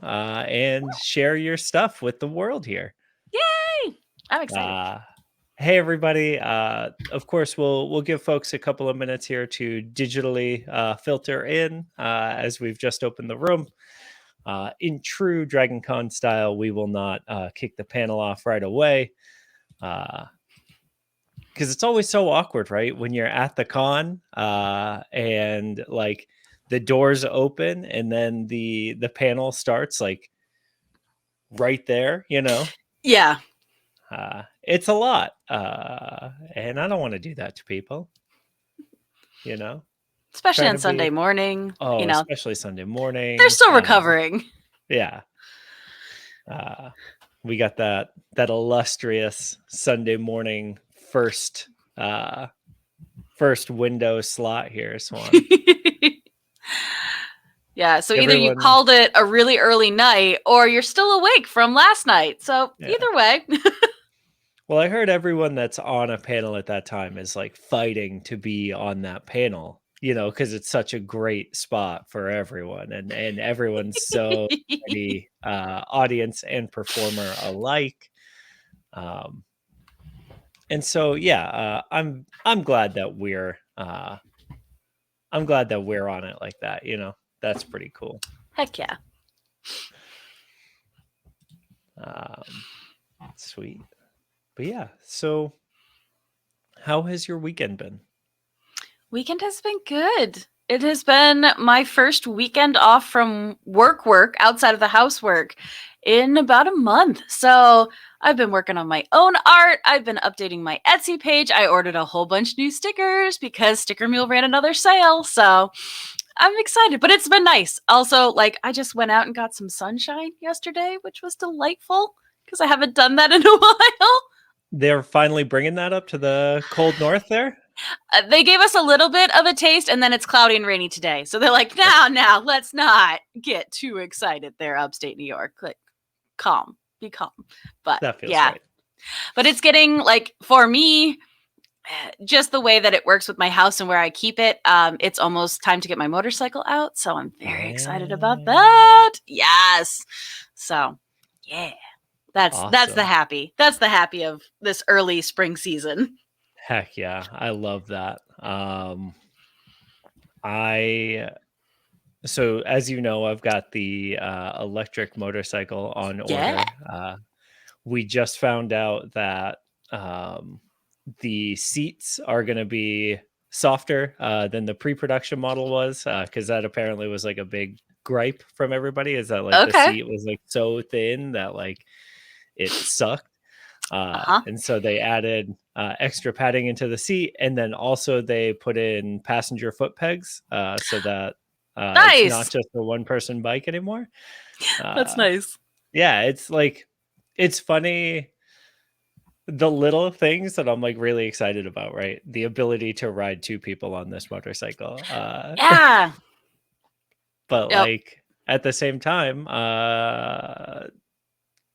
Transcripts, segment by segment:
and share your stuff with the world here. Yay! I'm excited. Hey everybody! Of course, we'll give folks a couple of minutes here to digitally filter in as we've just opened the room. In true Dragon Con style, we will not kick the panel off right away. Because it's always so awkward, right? When you're at the con and like the doors open and then the panel starts like right there, Yeah. It's a lot. And I don't want to do that to people, Especially Try on to Sunday be, morning. especially Sunday morning. They're still recovering. Yeah. We got that illustrious Sunday morning first window slot here, Swan. Yeah, so either you called it a really early night or you're still awake from last night. So either way. Well, I heard everyone that's on a panel at that time is like fighting to be on that panel, because it's such a great spot for everyone, and everyone's so ready, audience and performer alike. And so, I'm glad that we're on it like that. That's pretty cool. Heck yeah. Sweet. But yeah, so how has your weekend been? Weekend has been good. It has been my first weekend off from work outside of the housework in about a month. So I've been working on my own art. I've been updating my Etsy page. I ordered a whole bunch of new stickers because Sticker Mule ran another sale. So I'm excited, but it's been nice. Also, I just went out and got some sunshine yesterday, which was delightful because I haven't done that in a while. They're finally bringing that up to the cold north there? They gave us a little bit of a taste, and then it's cloudy and rainy today. So they're like, now, let's not get too excited there, upstate New York. Calm. Be calm. But that feels right. But it's getting, for me, just the way that it works with my house and where I keep it, it's almost time to get my motorcycle out. So I'm very excited about that. Yes. So, yeah. That's the happy. That's the happy of this early spring season. Heck yeah. I love that. So as you know, I've got the electric motorcycle on order. We just found out that the seats are going to be softer than the pre-production model was, because that apparently was like a big gripe from everybody, is that the seat was so thin that it sucked. And so they added extra padding into the seat, and then also they put in passenger foot pegs so that it's not just a one-person bike anymore. That's nice. Yeah, it's funny, the little things that I'm really excited about, right? The ability to ride two people on this motorcycle. Yeah. But at the same time,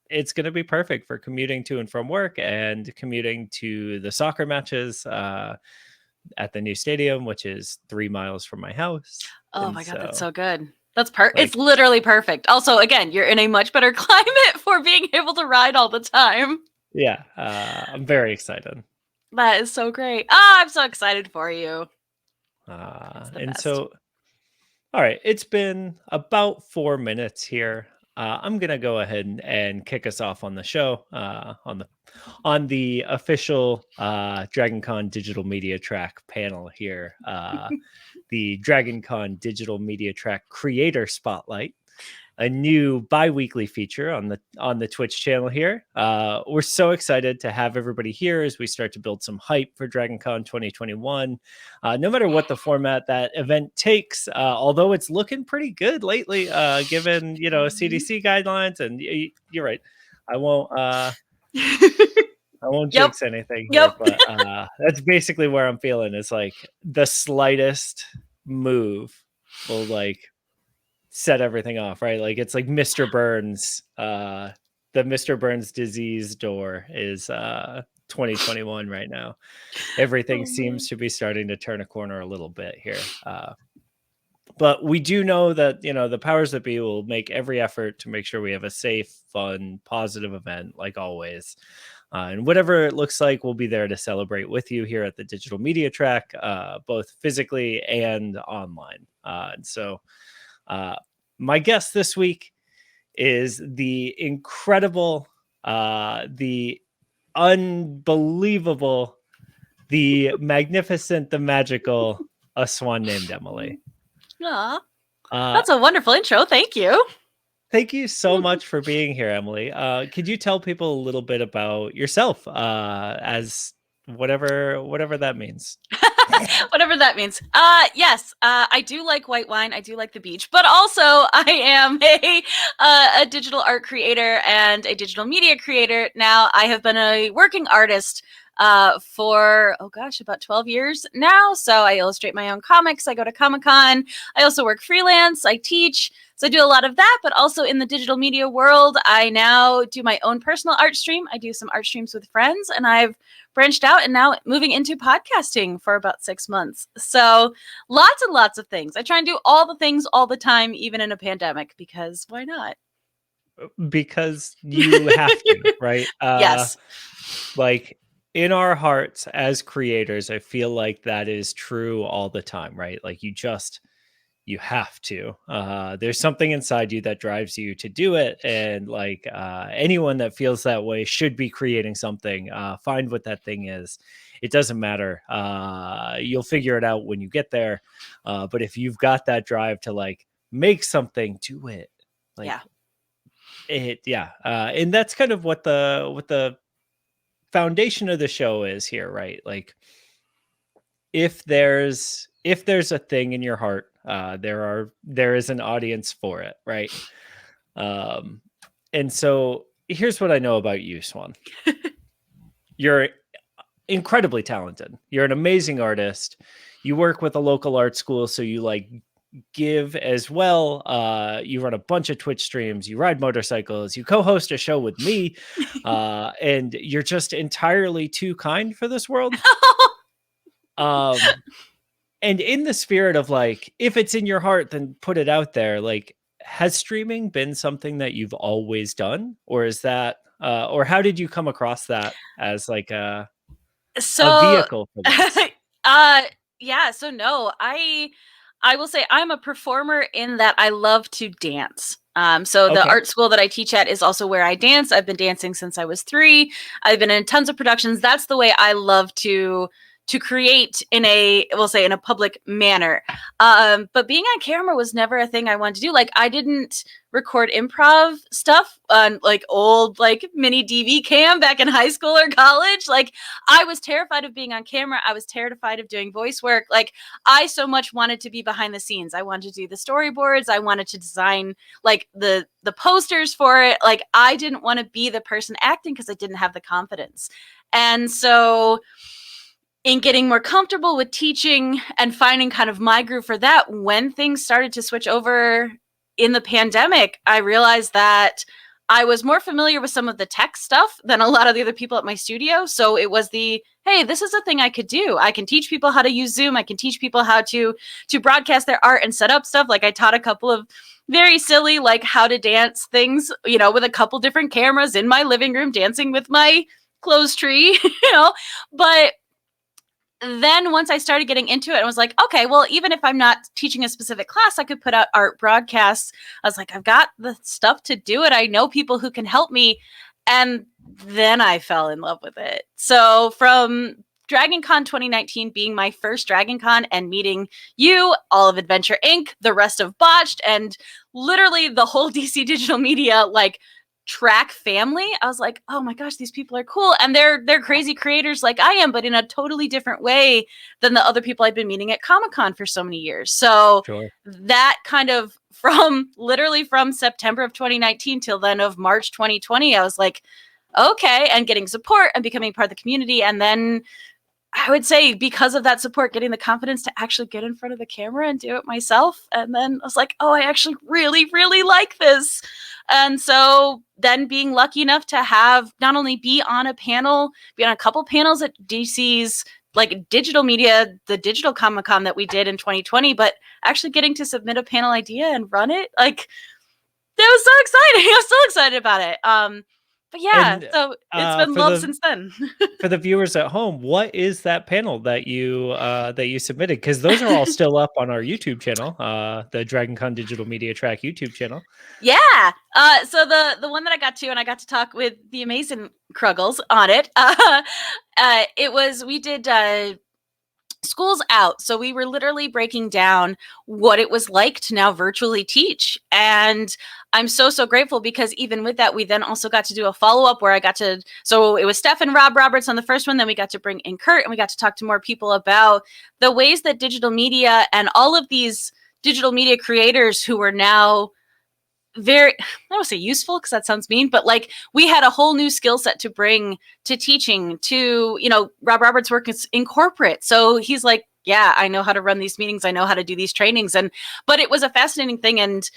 it's going to be perfect for commuting to and from work and commuting to the soccer matches at the new stadium, which is 3 miles from my house. Oh my God, that's so good. That's it's literally perfect. Also, again, you're in a much better climate for being able to ride all the time. Yeah, I'm very excited. That is so great. I'm so excited for you. And so, all right, it's been about 4 minutes here. I'm gonna go ahead and kick us off on the show on the official DragonCon Digital Media Track panel here, the DragonCon Digital Media Track Creator Spotlight, a new bi-weekly feature on the Twitch channel here. We're so excited to have everybody here as we start to build some hype for DragonCon 2021. No matter what the format that event takes, although it's looking pretty good lately, given CDC guidelines. And you're right, I won't jinx anything here, but that's basically where I'm feeling. Is the slightest move will set everything off, right? It's like Mr. Burns. The Mr. Burns disease door is 2021 right now. Everything seems to be starting to turn a corner a little bit here. But we do know that, the powers that be will make every effort to make sure we have a safe, fun, positive event, like always. And whatever it looks like, we'll be there to celebrate with you here at the Digital Media Track, both physically and online. And so, my guest this week is the incredible, the unbelievable, the magnificent, the magical aSwanNamedEmily. Aw, Uh, that's a wonderful intro. Thank you. Thank you so much for being here, Emily. Could you tell people a little bit about yourself, as whatever that means? Whatever that means. Yes, I do like white wine. I do like the beach, but also I am a digital art creator and a digital media creator. Now I have been a working artist for about 12 years now. So I illustrate my own comics. I go to Comic-Con. I also work freelance. I teach. So I do a lot of that, but also in the digital media world, I now do my own personal art stream. I do some art streams with friends, and I've branched out and now moving into podcasting for about 6 months. So lots and lots of things. I try and do all the things all the time, even in a pandemic, because why not? Because you have to, right? Yes. Like, in our hearts as creators, I feel like that is true all the time, right? Like, you have to. There's something inside you that drives you to do it, and like, anyone that feels that way should be creating something. Find what that thing is. It doesn't matter. You'll figure it out when you get there. But if you've got that drive to like make something, do it. Like, and that's kind of what the foundation of the show is here, right? Like, if there's a thing in your heart, there is an audience for it, right? And so here's what I know about you, Swan. You're incredibly talented. You're an amazing artist. You work with a local art school, so you like give as well. You run a bunch of Twitch streams, you ride motorcycles, you co-host a show with me, and you're just entirely too kind for this world. And in the spirit of like, if it's in your heart, then put it out there. Like, has streaming been something that you've always done, or is that, or how did you come across that as like a vehicle for this? Yeah, so no, I will say I'm a performer in that I love to dance. So the Okay, art school that I teach at is also where I dance. I've been dancing since I was 3. I've been in tons of productions. That's the way I love to create in a public manner. But being on camera was never a thing I wanted to do. Like, I didn't record improv stuff on like old like mini DV cam back in high school or college. Like, I was terrified of being on camera. I was terrified of doing voice work. Like, I so much wanted to be behind the scenes. I wanted to do the storyboards. I wanted to design like the posters for it. Like, I didn't want to be the person acting because I didn't have the confidence. And so in getting more comfortable with teaching and finding kind of my groove for that, when things started to switch over in the pandemic, I realized that I was more familiar with some of the tech stuff than a lot of the other people at my studio. So it was hey, this is a thing I could do. I can teach people how to use Zoom. I can teach people how to broadcast their art and set up stuff. Like, I taught a couple of very silly, like, how to dance things, with a couple different cameras in my living room, dancing with my clothes tree, but then once I started getting into it, I was like, okay, well, even if I'm not teaching a specific class, I could put out art broadcasts. I was like, I've got the stuff to do it. I know people who can help me. And then I fell in love with it. So from DragonCon 2019 being my first DragonCon and meeting you, all of Adventure Inc., the rest of Botched, and literally the whole DC Digital Media, like, track family, I was like, oh my gosh, these people are cool, and they're crazy creators like I am, but in a totally different way than the other people I'd been meeting at Comic-Con for so many years. So sure. that kind of from September of 2019 till then of March 2020, I was like, okay, and getting support and becoming part of the community. And then I would say because of that support, getting the confidence to actually get in front of the camera and do it myself. And then I was like, oh, I actually really, really like this. And so then being lucky enough to have not only be on a couple panels at DC's like digital media, the digital Comic-Con that we did in 2020, but actually getting to submit a panel idea and run it, like, that was so exciting. I'm so excited about it. But yeah, And so it's been for love the since then. for the viewers at home, what is that panel that you submitted? Because those are all still up on our YouTube channel, the DragonCon Digital Media Track YouTube channel. Yeah. So the one that I got to, and I got to talk with the amazing Kruggles on it. We did school's out, so we were literally breaking down what it was like to now virtually teach, and I'm so grateful, because even with that, we then also got to do a follow-up where I got to, so it was Steph and Rob Roberts on the first one, then we got to bring in Kurt, and we got to talk to more people about the ways that digital media and all of these digital media creators who are now very, I don't want to say useful because that sounds mean, but like we had a whole new skill set to bring to teaching. To, Rob Roberts' work is in corporate, so he's like, yeah, I know how to run these meetings, I know how to do these trainings. But it was a fascinating thing. And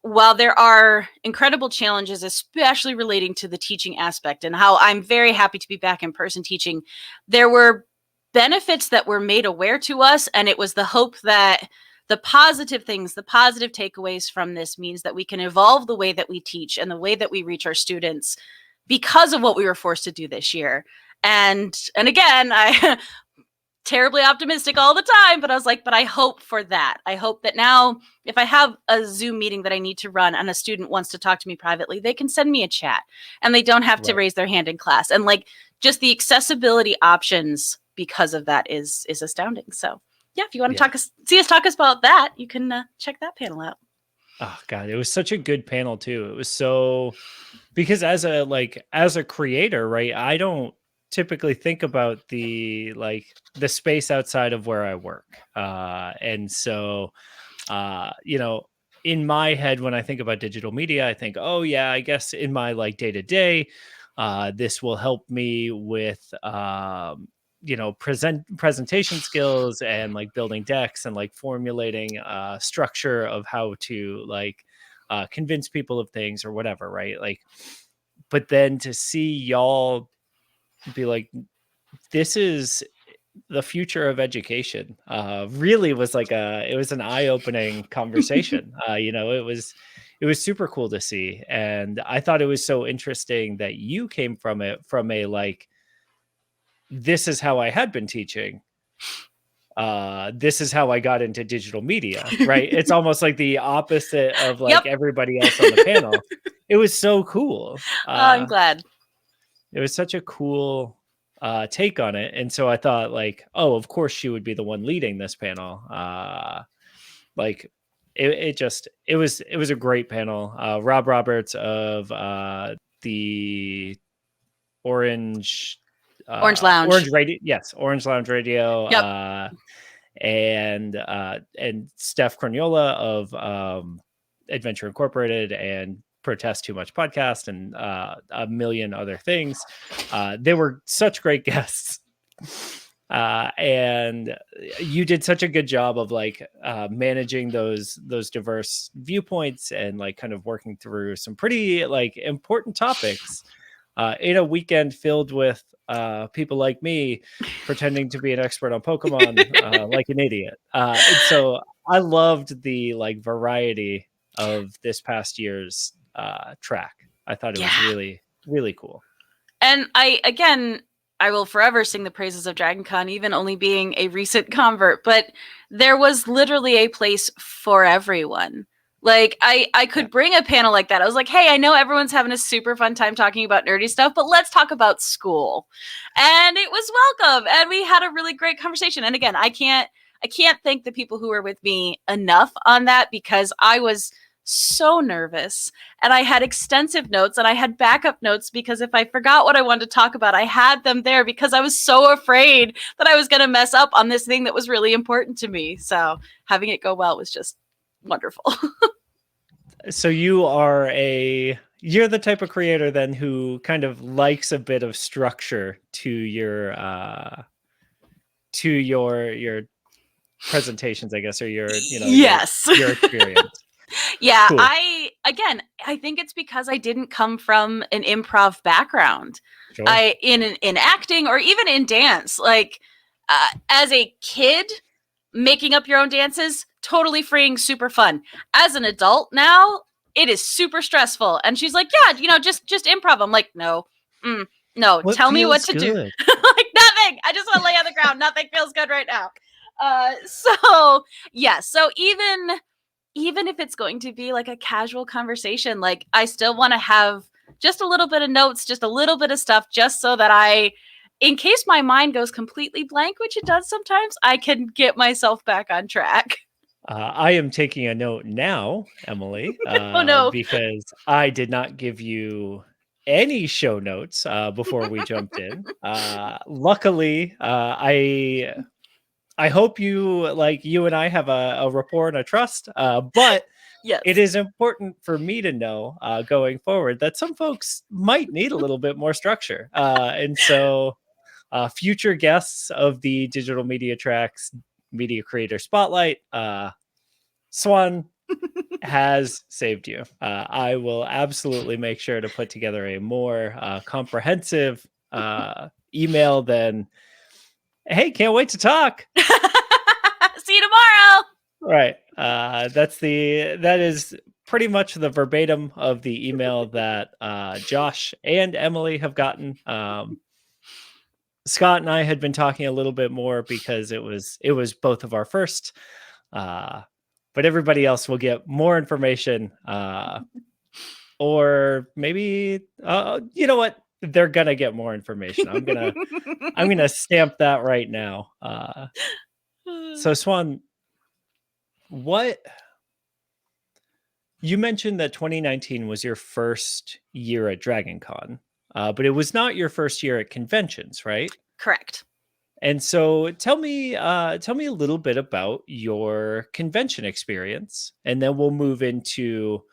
while there are incredible challenges, especially relating to the teaching aspect and how I'm very happy to be back in person teaching, there were benefits that were made aware to us, and it was the hope that the positive things, the positive takeaways from this means that we can evolve the way that we teach and the way that we reach our students because of what we were forced to do this year. And again, I terribly optimistic all the time, but I was like, but I hope for that. I hope that now if I have a Zoom meeting that I need to run and a student wants to talk to me privately, they can send me a chat and they don't have to raise their hand in class. And like just the accessibility options because of that is astounding. So yeah, if you want to see us talk about that, you can check that panel out. Oh God, it was such a good panel too. It was so, because as a creator, right? I don't typically think about the space outside of where I work. And so in my head, when I think about digital media, I think, oh yeah, I guess in my day to day, this will help me with presentation skills and building decks and formulating structure of how to convince people of things or whatever, right? But then to see y'all be like, this is the future of education, really was it was an eye-opening conversation. It was super cool to see. And I thought it was so interesting that you came from it from a this is how I had been teaching. This is how I got into digital media, right? It's almost like the opposite of everybody else on the panel. It was so cool. I'm glad. It was such a cool take on it. And so I thought oh, of course she would be the one leading this panel. It was a great panel. Rob Roberts of the Orange Lounge. Orange Radio. Yes. Orange Lounge Radio. Yep. And Steph Corniola of Adventure Incorporated and Protest Too Much podcast and a million other things. They were such great guests. And you did such a good job of managing those diverse viewpoints and kind of working through some pretty important topics in a weekend filled with people like me pretending to be an expert on Pokemon like an idiot. And so I loved the variety of this past year's track. I thought it was really, really cool. And I will forever sing the praises of DragonCon, even only being a recent convert, but there was literally a place for everyone. I could bring a panel like that. I was like, hey, I know everyone's having a super fun time talking about nerdy stuff, but let's talk about school. And it was welcome. And we had a really great conversation. And again, I can't thank the people who were with me enough on that, because I was so nervous and I had extensive notes and I had backup notes, because if I forgot what I wanted to talk about, I had them there, because I was so afraid that I was going to mess up on this thing that was really important to me. So having it go well was just wonderful. So you're the type of creator then who kind of likes a bit of structure to your presentations, I guess, or your yes. your experience. Yeah, cool. I think it's because I didn't come from an improv background. Sure. In acting or even in dance. as a kid, making up your own dances, totally freeing, super fun. As an adult now, it is super stressful. And she's like, yeah, just improv. I'm like, no, no, What tell me what feels to do. good? Like, nothing. I just want to lay on the ground. Nothing feels good right now. So yeah, so even if it's going to be like a casual conversation, like I still want to have just a little bit of notes, just a little bit of stuff, just so that in case my mind goes completely blank, which it does sometimes, I can get myself back on track. I am taking a note now, Emily, Oh no. because I did not give you any show notes before we jumped in. Luckily, I hope you and I have a rapport and a trust. But Yes. it is important for me to know going forward that some folks might need a little bit more structure, and so future guests of the Digital Media Tracks Media Creator Spotlight. Swan has saved you. I will absolutely make sure to put together a more comprehensive email than, hey, can't wait to talk. See you tomorrow. Right. That is pretty much the verbatim of the email that Josh and Emily have gotten. Scott and I had been talking a little bit more because it was both of our first. But everybody else will get more information, or maybe you know what? They're gonna get more information. I'm gonna stamp that right now. So Swan, what you mentioned that 2019 was your first year at Dragon Con, but it was not your first year at conventions, right? Correct. And so tell me a little bit about your convention experience, and then we'll move into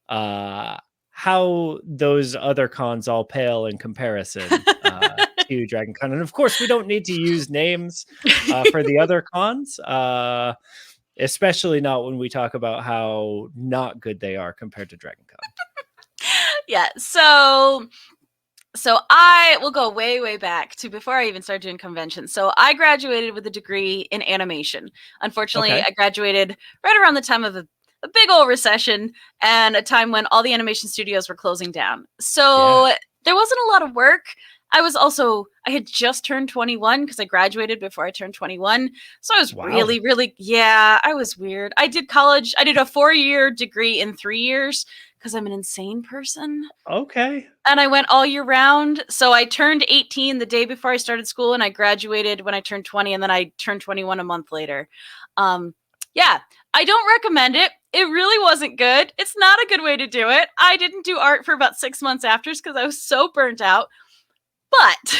uh, how those other cons all pale in comparison to Dragon Con. And of course, we don't need to use names for the other cons, especially not when we talk about how not good they are compared to Dragon Con. Yeah. So I will go way, way back to before I even started doing conventions. So I graduated with a degree in animation. Unfortunately, Okay. I graduated right around the time of a big old recession and a time when all the animation studios were closing down. Yeah. So there wasn't a lot of work. I had just turned 21 because I graduated before I turned 21. So I was Wow. really, really, yeah, I was weird. I did college. I did a 4-year degree in 3 years because I'm an insane person. Okay. And I went all year round. So I turned 18 the day before I started school, and I graduated when I turned 20, and then I turned 21 a month later. Yeah, I don't recommend it. It really wasn't good. It's not a good way to do it. I didn't do art for about 6 months after because I was so burnt out. But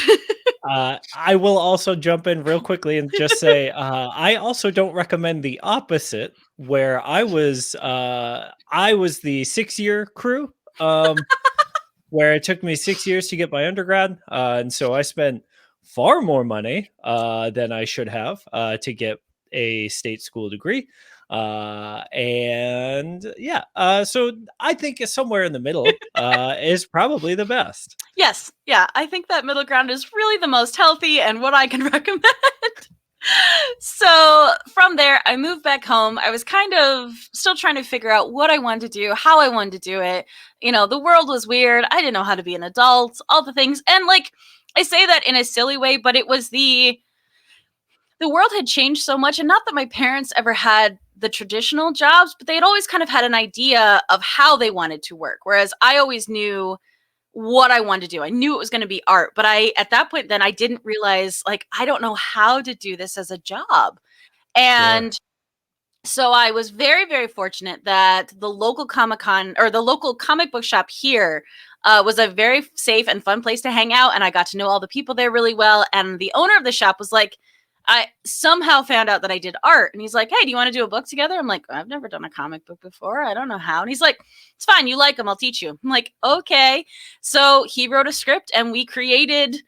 I will also jump in real quickly and just say I also don't recommend the opposite, where I was the 6-year crew, where it took me 6 years to get my undergrad, and so I spent far more money than I should have to get a state school degree. And yeah, so I think somewhere in the middle is probably the best. yes, yeah, I think that middle ground is really the most healthy and what I can recommend. So from there, I moved back home. I was kind of still trying to figure out what I wanted to do, how I wanted to do it. The world was weird. I didn't know how to be an adult, all the things. And like, I say that in a silly way, but it was the world had changed so much. And not that my parents ever had the traditional jobs, but they had always kind of had an idea of how they wanted to work. Whereas I always knew what I wanted to do. I knew it was going to be art, but at that point then I didn't realize, like, I don't know how to do this as a job. Sure. And so I was very, very fortunate that the local Comic-Con or the local comic book shop here was a very safe and fun place to hang out. And I got to know all the people there really well. And the owner of the shop was like, I somehow found out that I did art. And he's like, hey, do you want to do a book together? I'm like, I've never done a comic book before. I don't know how. And he's like, it's fine. You like them. I'll teach you. I'm like, okay. So he wrote a script and we created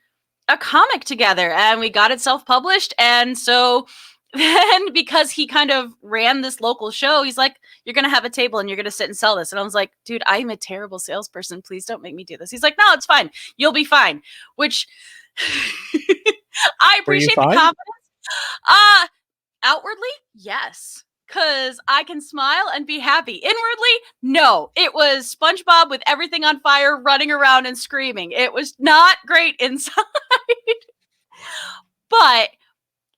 a comic together and we got it self-published. And so then because he kind of ran this local show, he's like, you're going to have a table and you're going to sit and sell this. And I was like, dude, I'm a terrible salesperson. Please don't make me do this. He's like, no, it's fine. You'll be fine. Which I Were you appreciate the fine? confidence. Outwardly, yes. Because I can smile and be happy. Inwardly, no. It was SpongeBob with everything on fire, running around and screaming. It was not great inside. But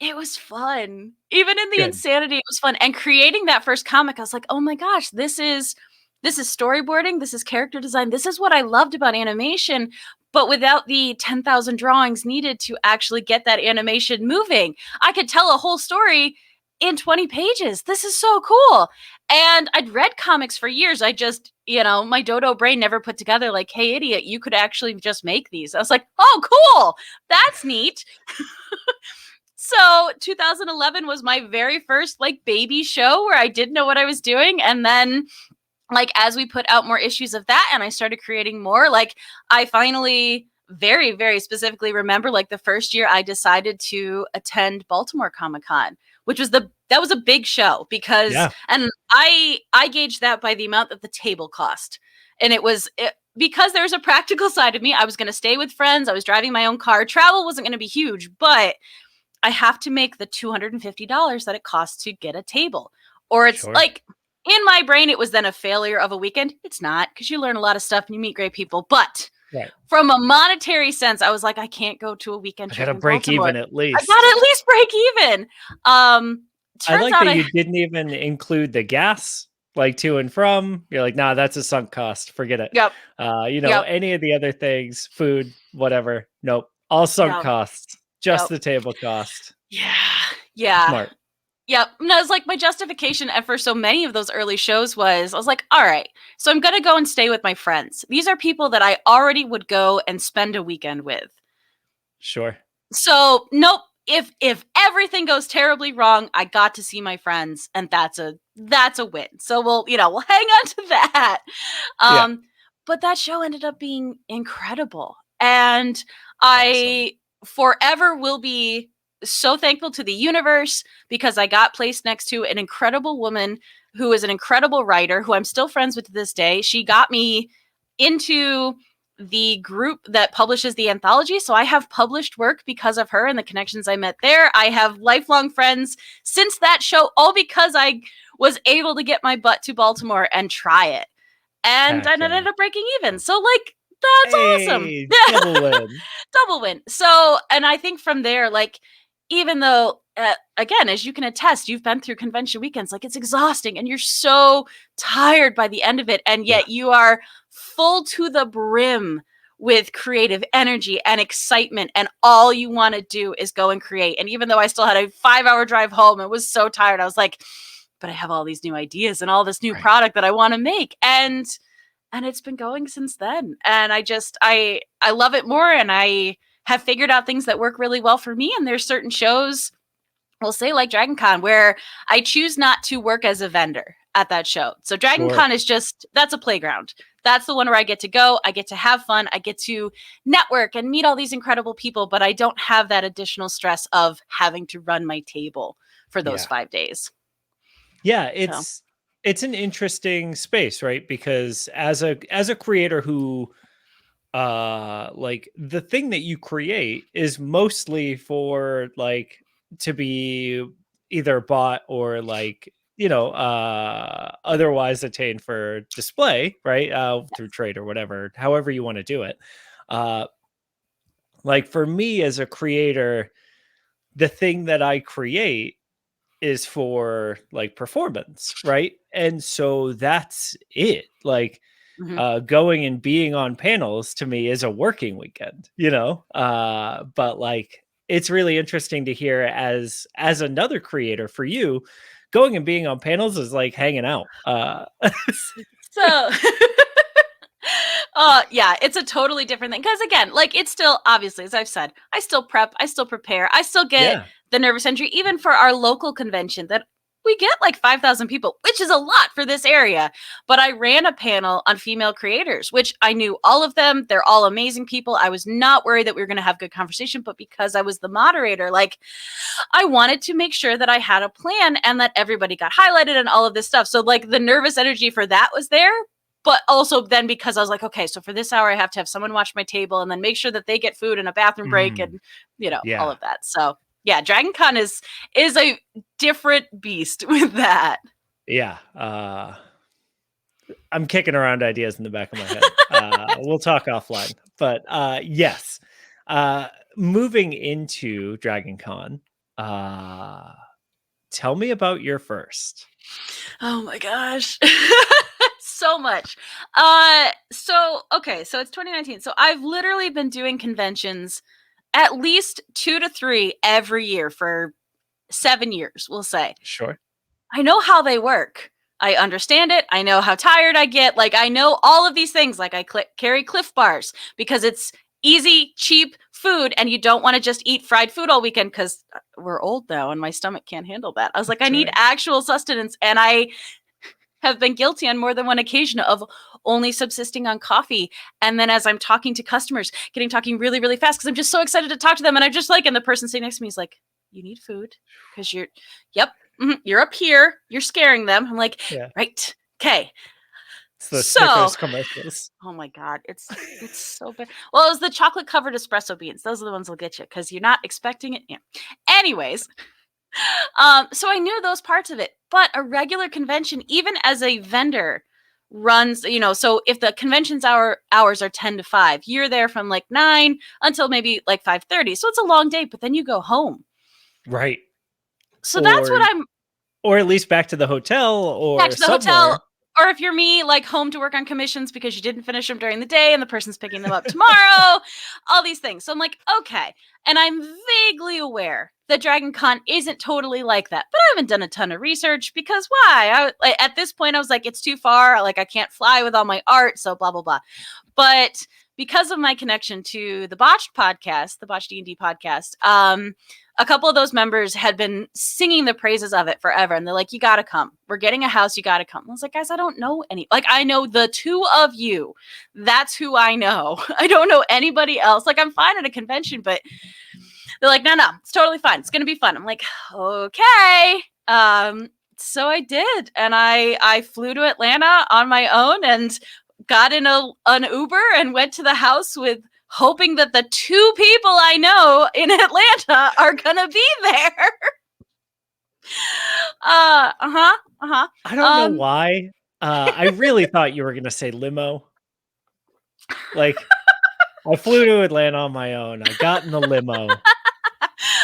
it was fun. Even in the Good. insanity, it was fun. And creating that first comic, I was like, oh my gosh, this is storyboarding, this is character design, this is what I loved about animation, but without the 10,000 drawings needed to actually get that animation moving. I could tell a whole story in 20 pages. This is so cool. And I'd read comics for years. I just, my dodo brain never put together like, hey, idiot, you could actually just make these. I was like, oh, cool. That's neat. So 2011 was my very first like baby show where I didn't know what I was doing. And then like as we put out more issues of that and I started creating more, like I finally very, very specifically remember like the first year I decided to attend Baltimore Comic-Con, which was that was a big show because and I gauged that by the amount that the table cost. And because there was a practical side of me. I was going to stay with friends. I was driving my own car. Travel wasn't going to be huge, but I have to make the $250 that it costs to get a table. Or it's like in my brain, it was then a failure of a weekend. It's not, because you learn a lot of stuff and you meet great people. But from a monetary sense, I was like, I can't go to a weekend trip. I gotta break even at least. I gotta at least break even. I like that you didn't even include the gas, like to and from. You're like, nah, that's a sunk cost. Forget it. Yep. Any of the other things, food, whatever. Nope. All sunk costs. Just the table cost. Yeah. Smart. Yep. And I was like, my justification for so many of those early shows was, I was like, all right, so I'm going to go and stay with my friends. These are people that I already would go and spend a weekend with. Sure. So, nope. If everything goes terribly wrong, I got to see my friends, and that's a win. So we'll hang on to that. But that show ended up being incredible. And I forever will be so thankful to the universe because I got placed next to an incredible woman who is an incredible writer who I'm still friends with to this day. She got me into the group that publishes the anthology. So I have published work because of her and the connections I met there. I have lifelong friends since that show, all because I was able to get my butt to Baltimore and try it. And I ended up breaking even. So like, that's awesome. Double win. Double win. So, and I think from there, like, even though, again, as you can attest, you've been through convention weekends, like it's exhausting and you're so tired by the end of it. And yet you are full to the brim with creative energy and excitement. And all you want to do is go and create. And even though I still had a 5-hour drive home and was so tired, I was like, but I have all these new ideas and all this new product that I want to make. And it's been going since then. And I love it more. And I have figured out things that work really well for me. And there's certain shows, we'll say like Dragon Con, where I choose not to work as a vendor at that show. So Dragon Con is that's a playground. That's the one where I get to go. I get to have fun. I get to network and meet all these incredible people, but I don't have that additional stress of having to run my table for those 5 days. Yeah, it's an interesting space, right? Because as a creator who like the thing that you create is mostly for like to be either bought or like otherwise attained for display, right? Through trade or whatever, however you want to do it. Like for me as a creator, the thing that I create is for like performance, right? And so that's it. Like going and being on panels to me is a working weekend, but like it's really interesting to hear as another creator for you, going and being on panels is like hanging out. So yeah, it's a totally different thing. Because again, like it's still, obviously, as I've said, I still prep, I still prepare, I still get the nervous entry, even for our local convention that we get like 5,000 people, which is a lot for this area. But I ran a panel on female creators, which I knew all of them. They're all amazing people. I was not worried that we were going to have good conversation, but because I was the moderator, like I wanted to make sure that I had a plan and that everybody got highlighted and all of this stuff. So like the nervous energy for that was there. But also then because I was like, okay, so for this hour, I have to have someone watch my table and then make sure that they get food and a bathroom break and, all of that. So Yeah, Dragon Con is a different beast with that. Yeah. I'm kicking around ideas in the back of my head. We'll talk offline. But yes. Moving into Dragon Con, tell me about your first. Oh my gosh. So much. So it's 2019. So I've literally been doing conventions at least 2 to 3 every year for 7 years, we'll say. Sure. I know how they work. I understand it. I know how tired I get. Like, I know all of these things. Like, I carry Cliff Bars because it's easy, cheap food, and you don't want to just eat fried food all weekend because we're old now and my stomach can't handle that. I was like, That's I need right. actual sustenance. And I have been guilty on more than one occasion of only subsisting on coffee. And then as I'm talking to customers, talking really, really fast because I'm just so excited to talk to them. And I'm just like, and the person sitting next to me is like, you need food because you're up here. You're scaring them. I'm like, Yeah. right. Okay. It's the Snickers commercials. Oh my God. It's so bad. Well, it was the chocolate covered espresso beans. Those are the ones that'll get you because you're not expecting it. Yeah. Anyways, so I knew those parts of it, but a regular convention, even as a vendor, runs, so if the convention's hours are 10 to 5, you're there from like 9 until maybe like 5:30. So it's a long day, but then you go home. Right. So that's what I'm or at least back to the hotel or back to the somewhere. hotel. Or if you're me, like home to work on commissions because you didn't finish them during the day and the person's picking them up tomorrow, all these things. So I'm like, okay. And I'm vaguely aware that Dragon Con isn't totally like that, but I haven't done a ton of research because why? At this point, I was like, it's too far. Like, I can't fly with all my art. So blah, blah, blah. But because of my connection to the Botched podcast, the Botched D&D podcast, a couple of those members had been singing the praises of it forever. And they're like, you got to come. We're getting a house. You got to come. I was like, guys, I don't know any. Like, I know the two of you. That's who I know. I don't know anybody else. Like, I'm fine at a convention, but they're like, no, it's totally fine. It's going to be fun. I'm like, okay. So I did. And I flew to Atlanta on my own and got in an Uber and went to the house with hoping that the two people I know in Atlanta are gonna be there. I don't know why. I really thought you were gonna say limo. Like, I flew to Atlanta on my own. I got in the limo.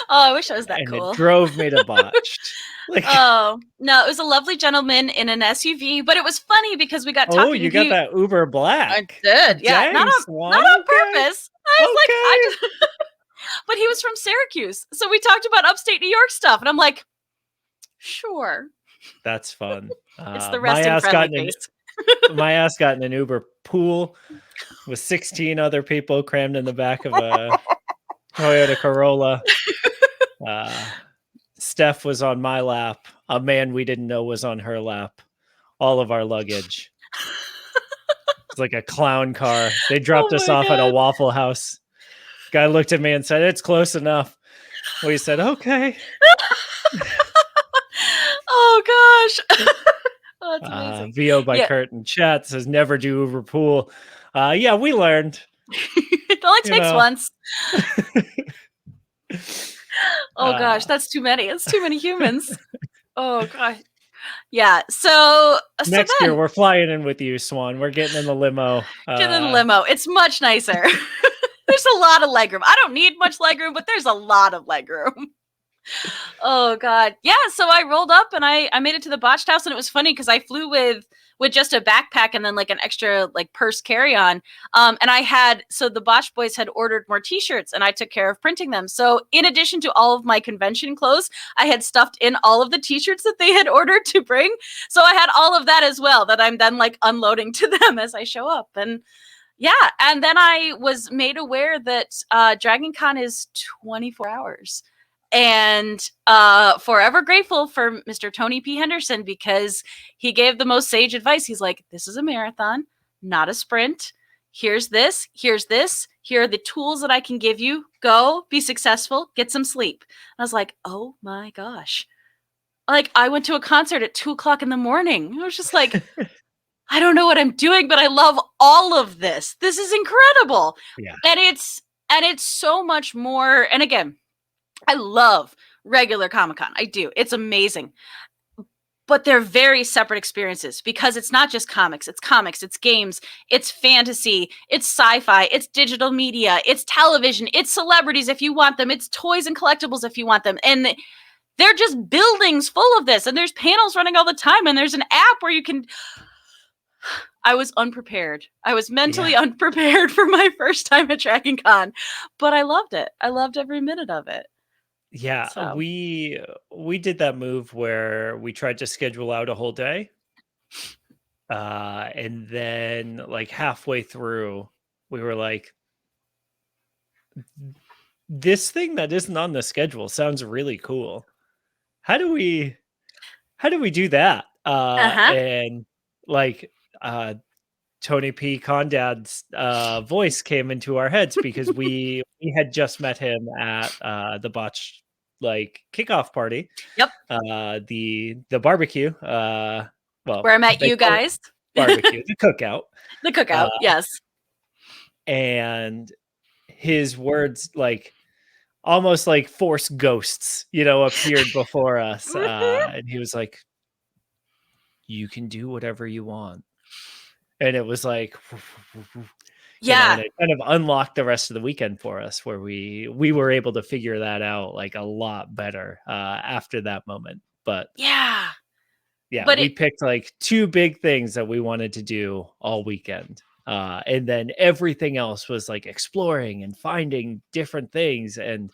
I wish I was that cool. And it drove me to Botched. Like, oh no, it was a lovely gentleman in an SUV, but it was funny because we got talking. Oh, you got that Uber Black. I did, yeah. Dang, not on purpose. I was like, but he was from Syracuse, so we talked about upstate New York stuff, and I'm like, sure. That's fun. It's the resting friendly face. My ass got in an Uber pool with 16 other people crammed in the back of a Toyota Corolla. Steph was on my lap. A man we didn't know was on her lap. All of our luggage. It's like a clown car. They dropped us off at a Waffle House. Guy looked at me and said, "It's close enough." We said, "Okay." Oh gosh. Oh, that's amazing. VO by Kurt in chat says, "Never do Uber pool." Yeah, we learned. It only takes once. Oh gosh, that's too many. It's too many humans. Oh gosh. Yeah. So next year we're flying in with you, Swan. We're getting in the limo. Getting in the limo. It's much nicer. There's a lot of legroom. I don't need much legroom, but there's a lot of legroom. Oh God. Yeah. So I rolled up and I made it to the Botched house, and it was funny because I flew with just a backpack and then like an extra like purse carry-on. And so the Botched boys had ordered more t-shirts and I took care of printing them. So in addition to all of my convention clothes, I had stuffed in all of the t-shirts that they had ordered to bring. So I had all of that as well that I'm then like unloading to them as I show up. And yeah. And then I was made aware that Dragon Con is 24 hours. And forever grateful for Mr. Tony P. Henderson because he gave the most sage advice. He's like, this is a marathon, not a sprint. Here's this. Here are the tools that I can give you. Go, be successful, get some sleep. And I was like, oh my gosh. Like, I went to a concert at 2:00 in the morning. I was just like, I don't know what I'm doing, but I love all of this. This is incredible. Yeah. And it's so much more. And again, I love regular Comic-Con. I do. It's amazing. But they're very separate experiences because it's not just comics, it's games, it's fantasy, it's sci-fi, it's digital media, it's television, it's celebrities if you want them, it's toys and collectibles if you want them. And they're just buildings full of this, and there's panels running all the time, and there's an app where you can. I was unprepared. I was mentally unprepared for my first time at Dragon Con, but I loved it. I loved every minute of it. Yeah, So. we did that move where we tried to schedule out a whole day. And then like halfway through, we were like, this thing that isn't on the schedule sounds really cool. How do we do that? And like Tony P. Condad's voice came into our heads because we had just met him at the botched like kickoff party. Yep. The barbecue. Well, where I met you guys. Barbecue, the cookout. The cookout, yes. And his words, like almost like force ghosts, appeared before us. And he was like, "You can do whatever you want." And it was like, and it kind of unlocked the rest of the weekend for us, where we were able to figure that out like a lot better after that moment. But we picked like 2 big things that we wanted to do all weekend. And then everything else was like exploring and finding different things. And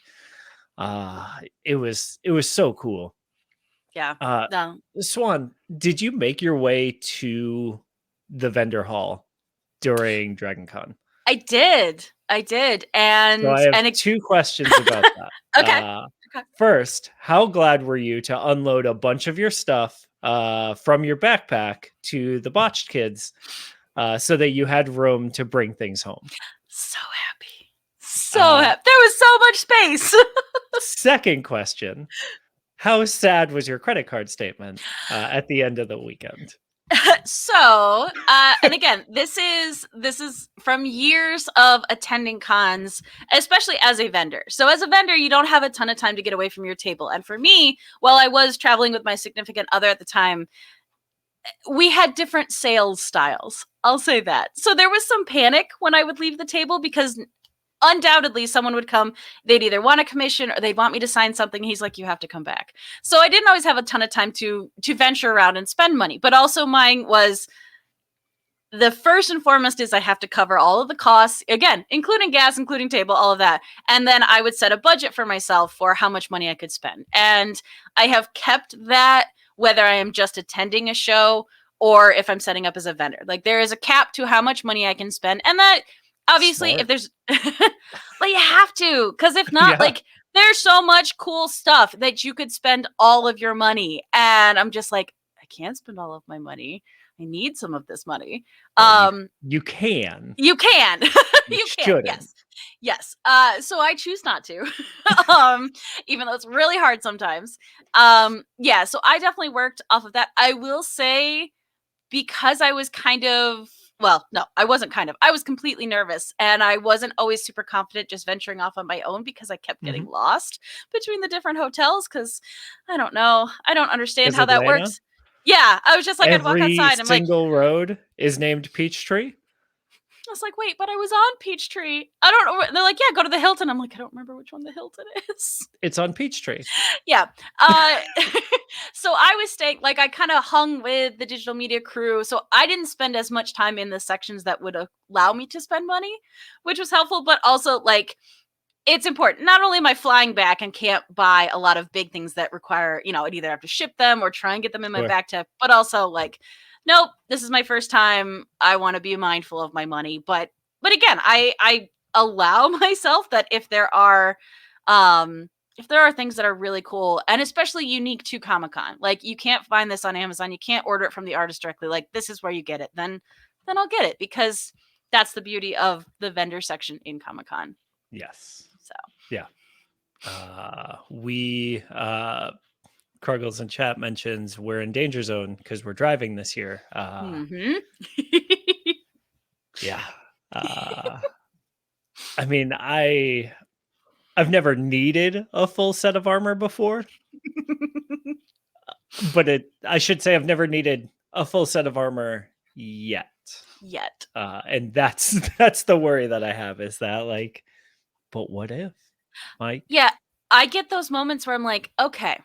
it was so cool. Yeah. Swan, did you make your way to the vendor hall during Dragon Con? I did. And so I have 2 questions about that. Okay. First, how glad were you to unload a bunch of your stuff from your backpack to the botched kids so that you had room to bring things home? So happy. There was so much space. Second question, how sad was your credit card statement at the end of the weekend? So, and again, this is from years of attending cons, especially as a vendor. So as a vendor, you don't have a ton of time to get away from your table. And for me, while I was traveling with my significant other at the time, we had different sales styles. I'll say that. So there was some panic when I would leave the table because undoubtedly someone would come, they'd either want a commission or they'd want me to sign something. He's like, you have to come back. So I didn't always have a ton of time to venture around and spend money, but also mine was the first and foremost is I have to cover all of the costs, again, including gas, including table, all of that. And then I would set a budget for myself for how much money I could spend. And I have kept that whether I am just attending a show or if I'm setting up as a vendor. Like there is a cap to how much money I can spend. And that obviously if there's but you have to, because if not, like there's so much cool stuff that you could spend all of your money. And I'm just like, I can't spend all of my money. I need some of this money. You can. You can. You can. Yes. So I choose not to. Even though it's really hard sometimes. So I definitely worked off of that. I will say, because I was I wasn't I was completely nervous and I wasn't always super confident just venturing off on my own because I kept getting lost between the different hotels because I don't know. I don't understand how that works. Yeah, I was just like, I'd walk outside. Every single road is named Peachtree. I was like, wait, but I was on Peachtree. I don't know. They're like, yeah, go to the Hilton. I'm like, I don't remember which one the Hilton is. It's on Peachtree. Yeah. So I was staying, like, I kind of hung with the digital media crew. So I didn't spend as much time in the sections that would allow me to spend money, which was helpful. But also, like, it's important. Not only am I flying back and can't buy a lot of big things that require, I'd either have to ship them or try and get them in my backpack, but also like, nope, this is my first time. I want to be mindful of my money. But again, I allow myself that if there are things that are really cool and especially unique to Comic-Con, like you can't find this on Amazon, you can't order it from the artist directly, like this is where you get it, then I'll get it because that's the beauty of the vendor section in Comic-Con. Yes. So yeah. We Cargill's in chat mentions we're in danger zone because we're driving this year. Yeah. I mean, I've never needed a full set of armor before, but I should say I've never needed a full set of armor yet. Yet. And that's the worry that I have, is that like, but what if, Mike? Yeah, I get those moments where I'm like, okay,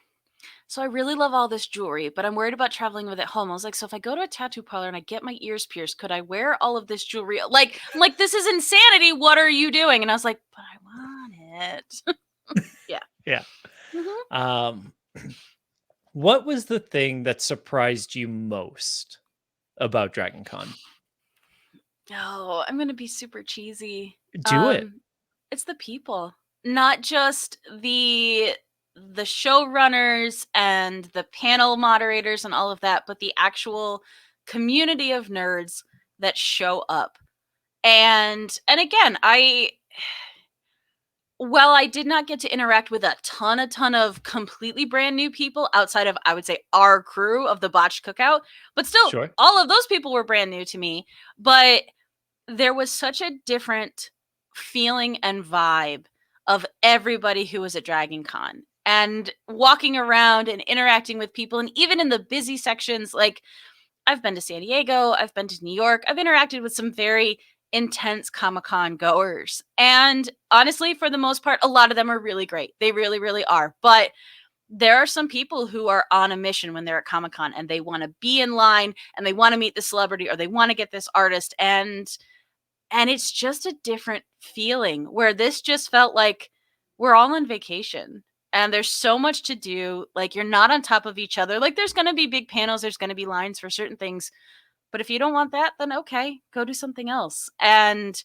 so I really love all this jewelry, but I'm worried about traveling with it home. I was like, so if I go to a tattoo parlor and I get my ears pierced, could I wear all of this jewelry? Like, I'm like, this is insanity. What are you doing? And I was like, but I want it. Yeah. Yeah. Hmm. Um, what was the thing that surprised you most about Dragon Con? Oh, I'm gonna be super cheesy. Do it. It's the people, not just the showrunners and the panel moderators and all of that, but the actual community of nerds that show up. And again, while I did not get to interact with a ton of completely brand new people outside of, I would say, our crew of the botched cookout, but still, Sure. all of those people were brand new to me. But there was such a different feeling and vibe of everybody who was at Dragon Con and walking around and interacting with people. And even in the busy sections, like I've been to San Diego, I've been to New York, I've interacted with some very intense Comic Con goers. And honestly, for the most part, a lot of them are really great. They really, really are. But there are some people who are on a mission when they're at Comic Con and they want to be in line and they want to meet the celebrity or they want to get this artist. And it's just a different feeling where this just felt like we're all on vacation and there's so much to do. Like, you're not on top of each other. Like, there's going to be big panels, there's going to be lines for certain things. But if you don't want that, then okay, go do something else. And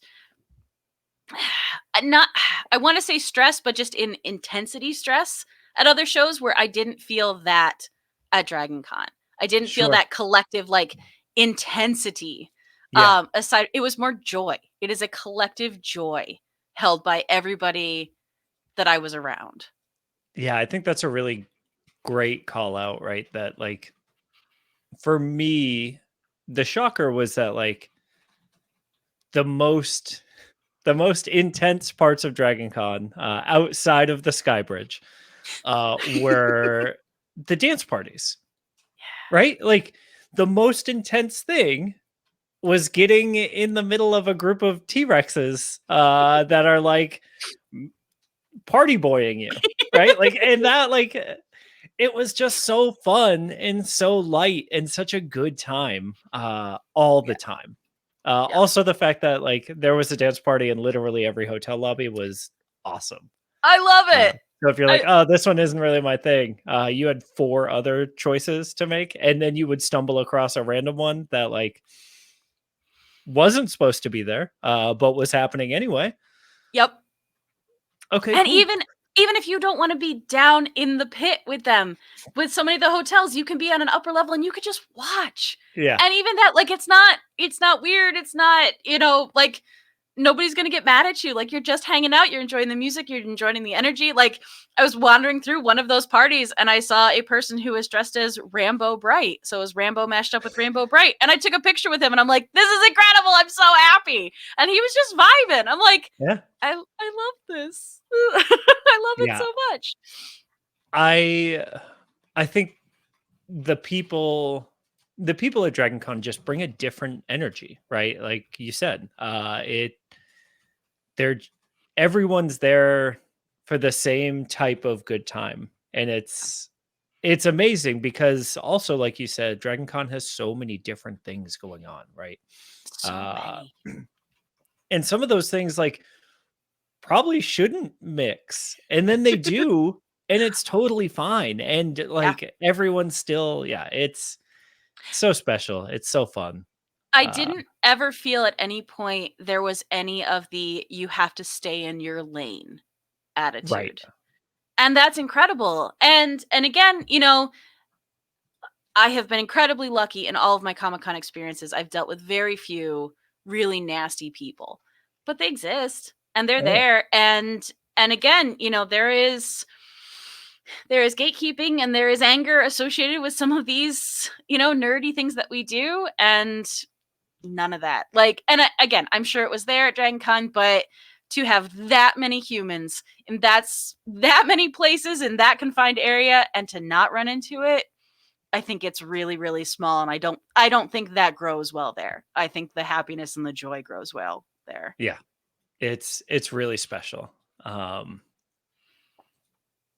not, I want to say stress, but just in intensity stress at other shows where I didn't feel that at Dragon Con. I didn't feel Sure. that collective like intensity. Yeah. Aside, it was more joy. It is a collective joy held by everybody that I was around. Yeah, I think that's a really great call out, right? That like, for me, the shocker was that like the most the most intense parts of Dragon Con, outside of the Sky Bridge, were the dance parties, right? Like, the most intense thing was getting in the middle of a group of T-Rexes, that are like party boying you, right? Like, and that like it was just so fun and so light and such a good time, all Yeah. the time. Yeah. Also, the fact that like there was a dance party in literally every hotel lobby was awesome. I love Uh, it. so if you're like, I oh, this one isn't really my thing, you had four other choices to make, and then you would stumble across a random one that like wasn't supposed to be there, but was happening anyway. Yep. Okay, And cool. even if you don't want to be down in the pit with them, with so many of the hotels, you can be on an upper level and you could just watch. Yeah, And even that, like, it's not weird. It's not, like, nobody's gonna get mad at you. Like, you're just hanging out, you're enjoying the music, you're enjoying the energy. Like, I was wandering through one of those parties and I saw a person who was dressed as Rambo Bright. So it was Rambo mashed up with Rainbow Bright. And I took a picture with him and I'm like, this is incredible. I'm so happy. And he was just vibing. I'm like, yeah, I love this. I love it yeah. so much. I I think the people the people at Dragon Con just bring a different energy, right? Like you said, they're everyone's there for the same type of good time, and it's amazing because also, like you said, Dragon Con has so many different things going on, right? So Uh, many. and some of those things like probably shouldn't mix, and then they do, and it's totally fine, and Yeah. like everyone's still, yeah, it's so special, it's so fun. I uh didn't ever feel at any point there was any of the you have to stay in your lane right. attitude. And that's incredible. And again, I have been incredibly lucky in all of my Comic-Con experiences. I've dealt with very few really nasty people. But they exist and they're Oh yeah. there. And again, there is gatekeeping and there is anger associated with some of these, nerdy things that we do. And none of that. Like, and again, I'm sure it was there at Dragon Con, but to have that many humans and that's that many places in that confined area and to not run into it, I think it's really, really small. And I don't think that grows well there. I think the happiness and the joy grows well there. Yeah. It's really special.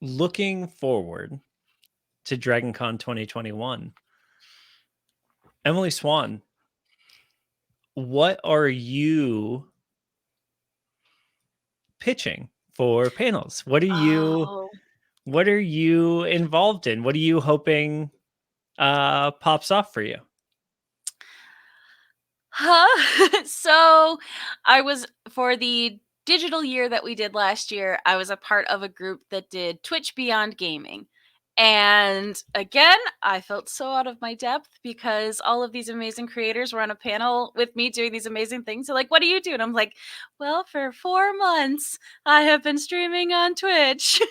Looking forward to DragonCon 2021. Emily Swan, what are you pitching for panels? What are you involved in? What are you hoping pops off for you? So I was, for the digital year that we did last year, I was a part of a group that did Twitch Beyond Gaming. And again, I felt so out of my depth because all of these amazing creators were on a panel with me doing these amazing things. They're like, what do you do? And I'm like, well, for 4 months, I have been streaming on Twitch.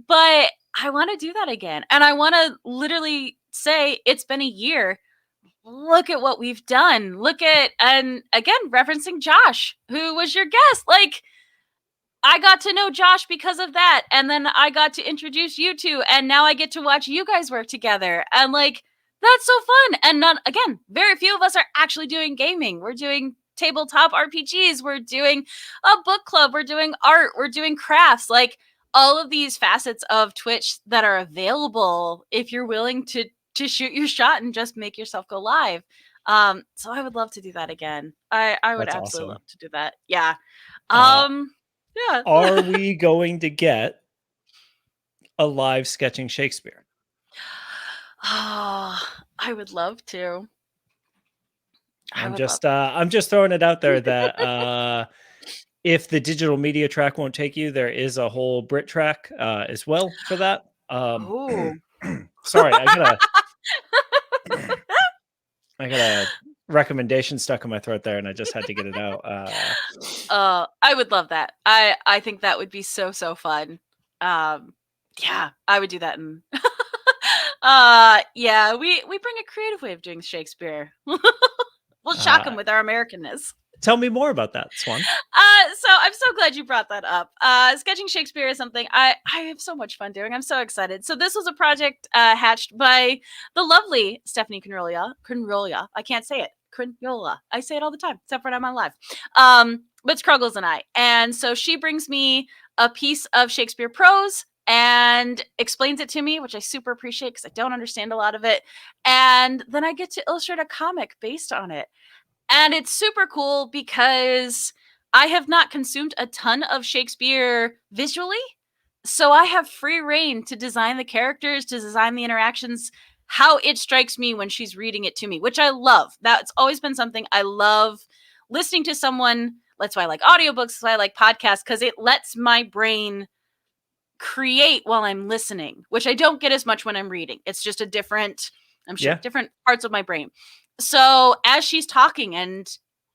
But I want to do that again. And I want to literally say it's been a year. Look at what we've done. Look at, and again, referencing Josh, who was your guest. Like, I got to know Josh because of that. And then I got to introduce you two. And now I get to watch you guys work together. And like, that's so fun. And not, again, very few of us are actually doing gaming. We're doing tabletop RPGs. We're doing a book club. We're doing art. We're doing crafts. Like, all of these facets of Twitch that are available if you're willing to shoot your shot and just make yourself go live. So I would love to do that again. I would That's absolutely awesome. love to do that. Yeah. Yeah. Are we going to get a live sketching Shakespeare? Oh, I would love to. I'm just throwing it out there that if the digital media track won't take you, there is a whole Brit track as well for that. Oh. Sorry, I got a recommendation stuck in my throat there, and I just had to get it out. I would love that. I think that would be so fun. Yeah, I would do that. And yeah, we bring a creative way of doing Shakespeare. We'll shock them with our Americanness. Tell me more about that, Swan. So I'm so glad you brought that up. Sketching Shakespeare is something I have so much fun doing. I'm so excited. So this was a project hatched by the lovely Stephanie Conrolia. I can't say it. Conrola. I say it all the time, except for when I'm on live. But it's Kruggles and I. And so she brings me a piece of Shakespeare prose and explains it to me, which I super appreciate because I don't understand a lot of it. And then I get to illustrate a comic based on it. And it's super cool because I have not consumed a ton of Shakespeare visually. So I have free reign to design the characters, to design the interactions, how it strikes me when she's reading it to me, which I love. That's always been something I love, listening to someone. That's why I like audiobooks, that's why I like podcasts, because it lets my brain create while I'm listening, which I don't get as much when I'm reading. It's just a different, I'm sure, different parts of my brain. So as she's talking, and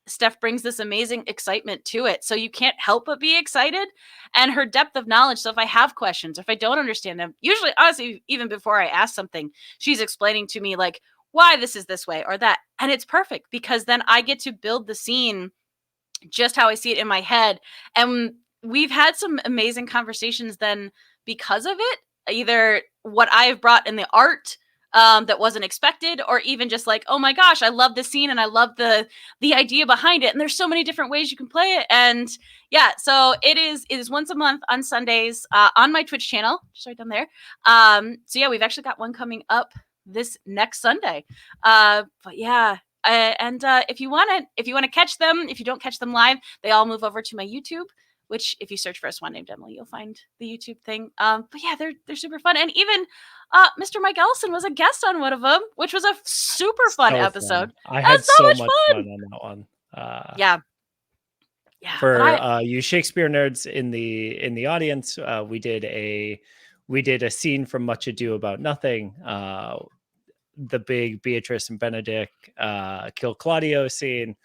Steph brings this amazing excitement to it, so you can't help but be excited. And her depth of knowledge, so if I have questions, if I don't understand them, usually, honestly, even before I ask something, she's explaining to me like why this is this way or that. And it's perfect because then I get to build the scene just how I see it in my head. And we've had some amazing conversations then because of it, either what I've brought in the art that wasn't expected, or even just like, oh my gosh, I love this scene and I love the idea behind it. And there's so many different ways you can play it. And yeah, so it is once a month on Sundays on my Twitch channel, just right down there. So yeah, we've actually got one coming up this next Sunday. But yeah, and if you want to catch them, if you don't catch them live, they all move over to my YouTube, which if you search for aSwanNamedEmily, you'll find the YouTube thing. But yeah, they're super fun. And even Mr. Mike Ellison was a guest on one of them, which was a super fun episode. I had so much fun on that one. Yeah. For you Shakespeare nerds in the audience, we did a scene from Much Ado About Nothing. The big Beatrice and Benedict kill Claudio scene,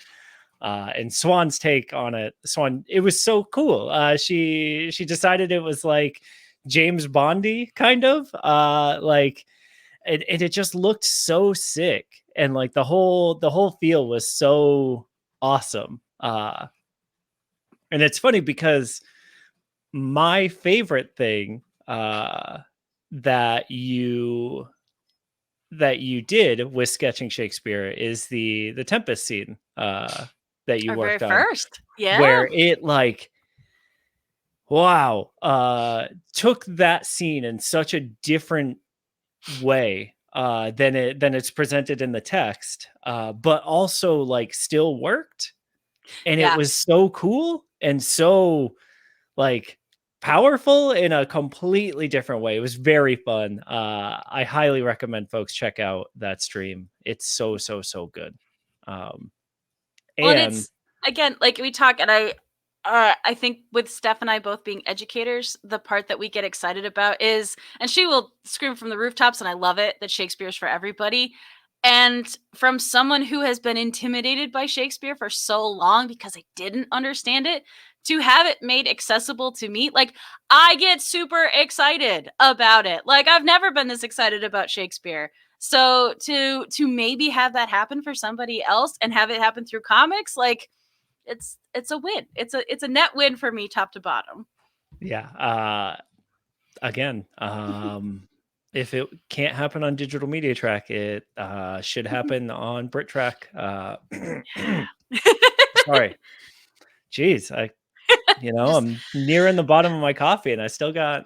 and Swan's take on it. Swan, it was so cool. She decided it was like James Bondy kind of like, and it just looked so sick, and like the whole feel was so awesome. And it's funny because my favorite thing that you did with sketching Shakespeare is the Tempest scene that you Our very worked on, first. Yeah. where it like wow took that scene in such a different way than it's presented in the text, but also like still worked, and it Yeah. was so cool and so like powerful in a completely different way. It was very fun. I highly recommend folks check out that stream. It's so so so good. Um, Well, and and it's again, like we talk, and I think with Steph and I both being educators, the part that we get excited about is, and she will scream from the rooftops, and I love it, that Shakespeare's for everybody. And from someone who has been intimidated by Shakespeare for so long because I didn't understand it, to have it made accessible to me, like I get super excited about it. Like I've never been this excited about Shakespeare. So to maybe have that happen for somebody else and have it happen through comics, like it's a win. It's a net win for me, top to bottom. yeah, again, if it can't happen on Digital Media Track, it should happen on Brit Track. Sorry, jeez, Just I'm nearing the bottom of my coffee, and I still got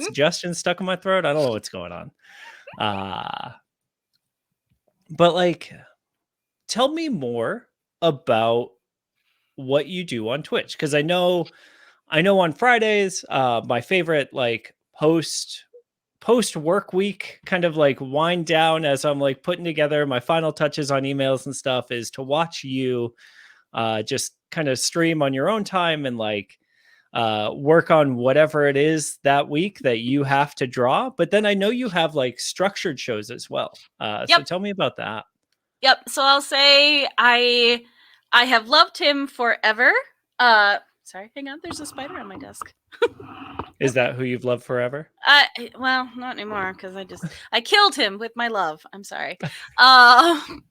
suggestions stuck in my throat. I don't know what's going on. But like, tell me more about what you do on Twitch, because I know on Fridays, my favorite like post work week kind of like wind down as I'm like putting together my final touches on emails and stuff is to watch you just kind of stream on your own time and like work on whatever it is that week that you have to draw. But then I know you have like structured shows as well. So yep, tell me about that. yep. So I'll say I have loved him forever. Sorry, hang on. There's a spider on my desk. Is that who you've loved forever? Well, not anymore because I killed him with my love. I'm sorry. Um,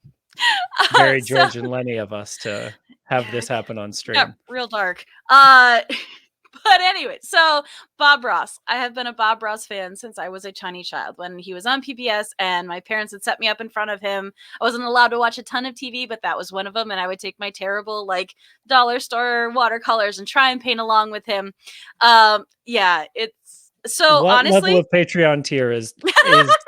Very so George and Lenny of us to have yeah, this happen on it got stream. real dark. But anyway, so Bob Ross. I have been a Bob Ross fan since I was a tiny child. When he was on PBS and my parents had set me up in front of him, I wasn't allowed to watch a ton of TV, but that was one of them. And I would take my terrible, like, dollar store watercolors and try and paint along with him. Yeah, it's so What level honestly, of Patreon tier is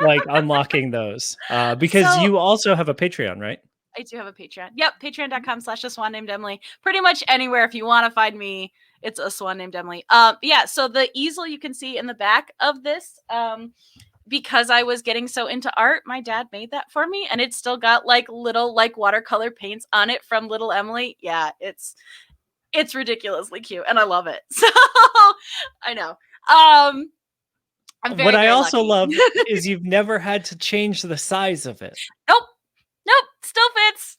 like unlocking those? Because so you also have a Patreon, right? I do have a Patreon. Yep, patreon.com/aSwanNamedEmily. Pretty much anywhere if you want to find me, it's a swan named Emily. Yeah, so the easel you can see in the back of this, because I was getting so into art, my dad made that for me, and it's still got like little like watercolor paints on it from little Emily. Yeah, it's ridiculously cute, and I love it. So I know. I'm What very, I very also lucky. love is you've never had to change the size of it. Nope, nope, still fits.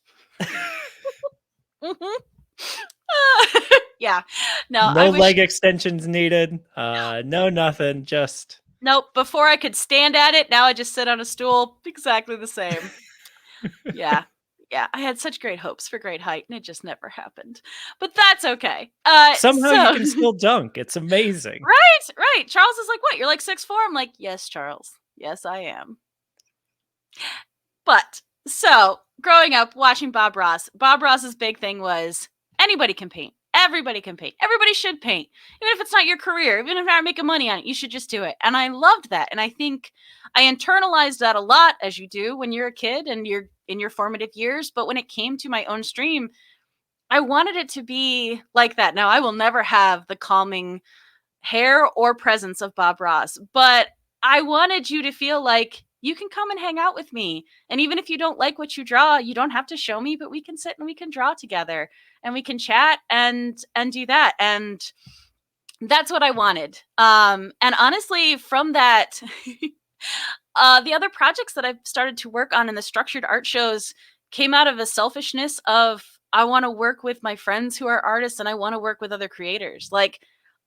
Mhm. Yeah. No, I No wish. leg extensions needed. No nothing. Just Nope. Before I could stand at it, now I just sit on a stool. Exactly the same. Yeah. Yeah. I had such great hopes for great height, and it just never happened. But that's okay. somehow you So can still dunk. It's amazing. right, right. Charles is like, "What? You're like 6'4"?" I'm like, "Yes, Charles. Yes, I am." But so growing up watching Bob Ross's big thing was anybody can paint. Everybody can paint. Everybody should paint. Even if it's not your career, even if you're not making money on it, you should just do it. And I loved that. And I think I internalized that a lot, as you do when you're a kid and you're in your formative years. But when it came to my own stream, I wanted it to be like that. Now, I will never have the calming hair or presence of Bob Ross, but I wanted you to feel like you can come and hang out with me. And even if you don't like what you draw, you don't have to show me, but we can sit and we can draw together and we can chat and do that. And that's what I wanted. And honestly, from that, the other projects that I've started to work on in the structured art shows came out of a selfishness of I want to work with my friends who are artists and I want to work with other creators. Like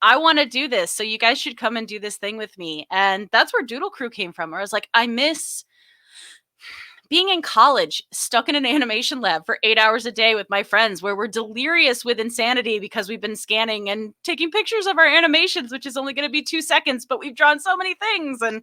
I want to do this, so you guys should come and do this thing with me. And that's where Doodle Crew came from. Where I was like, I miss being in college, stuck in an animation lab for 8 hours a day with my friends, where we're delirious with insanity because we've been scanning and taking pictures of our animations, which is only going to be 2 seconds, but we've drawn so many things. And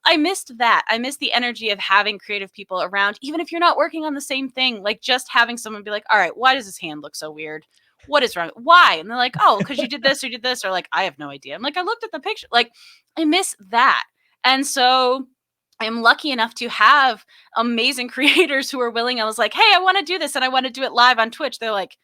I missed that. I missed the energy of having creative people around, even if you're not working on the same thing. Like just having someone be like, all right, why does his hand look so weird? What is wrong? Why? And they're like, oh, because you did this or did this. Or like, I have no idea. I'm like, I looked at the picture. Like, I miss that. And so I'm lucky enough to have amazing creators who are willing. I was like, hey, I want to do this and I want to do it live on Twitch. They're like,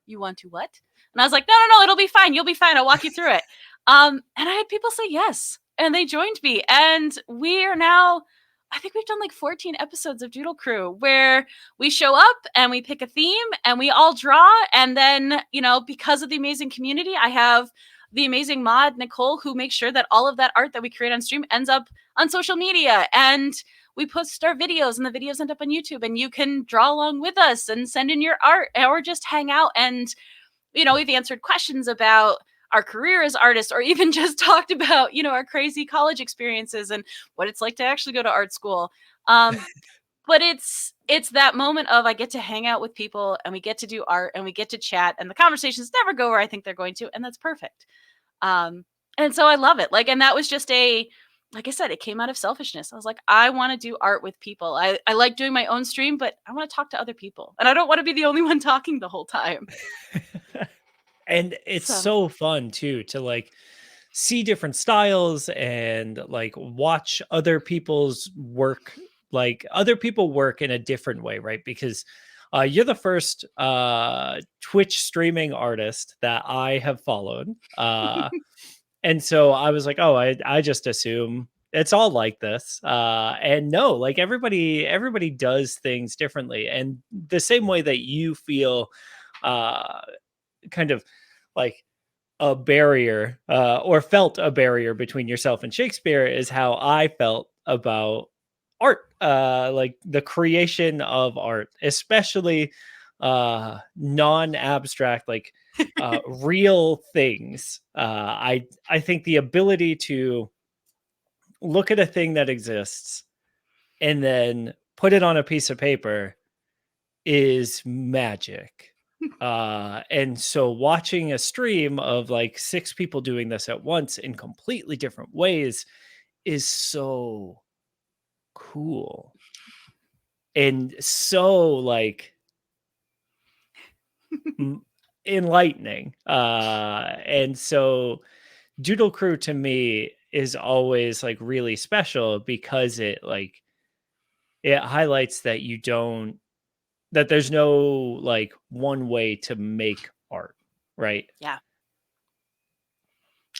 you want to what? And I was like, no, it'll be fine. You'll be fine. I'll walk you through it. And I had people say yes, and they joined me. And we are now, I think we've done like 14 episodes of Doodle Crew where we show up and we pick a theme and we all draw. And then, because of the amazing community, I have the amazing mod, Nicole, who makes sure that all of that art that we create on stream ends up on social media. And we post our videos and the videos end up on YouTube, and you can draw along with us and send in your art or just hang out. And, we've answered questions about our career as artists, or even just talked about, our crazy college experiences and what it's like to actually go to art school. But it's that moment of I get to hang out with people and we get to do art and we get to chat, and the conversations never go where I think they're going to, and that's perfect. And so I love it. Like, and that was just like I said, it came out of selfishness. I was like, I want to do art with people. I like doing my own stream, but I want to talk to other people, and I don't want to be the only one talking the whole time. And it's so fun too to like see different styles and like watch other people's work, like other people work in a different way, right? Because you're the first Twitch streaming artist that I have followed. And so I was like, oh, I just assume it's all like this. And no, like everybody does things differently. And the same way that you feel uh kind of like a barrier or felt a barrier between yourself and Shakespeare is how I felt about art, like the creation of art, especially non-abstract, like real things. I think the ability to look at a thing that exists and then put it on a piece of paper is magic. And so watching a stream of like 6 people doing this at once in completely different ways is so cool and so like enlightening. And so Doodle Crew to me is always like really special because it highlights that there's no like one way to make art, right? Yeah.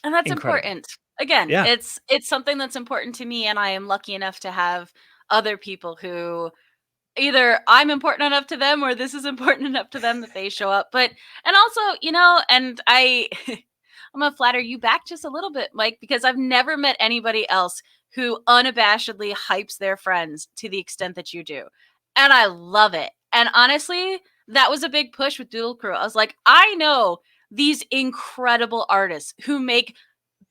And that's Incredible. important. Again, Yeah. it's something that's important to me, and I am lucky enough to have other people who either I'm important enough to them or this is important enough to them that they show up. But and also, and I'm gonna flatter you back just a little bit, Mike, because I've never met anybody else who unabashedly hypes their friends to the extent that you do. And I love it. And honestly, that was a big push with Doodle Crew. I was like, I know these incredible artists who make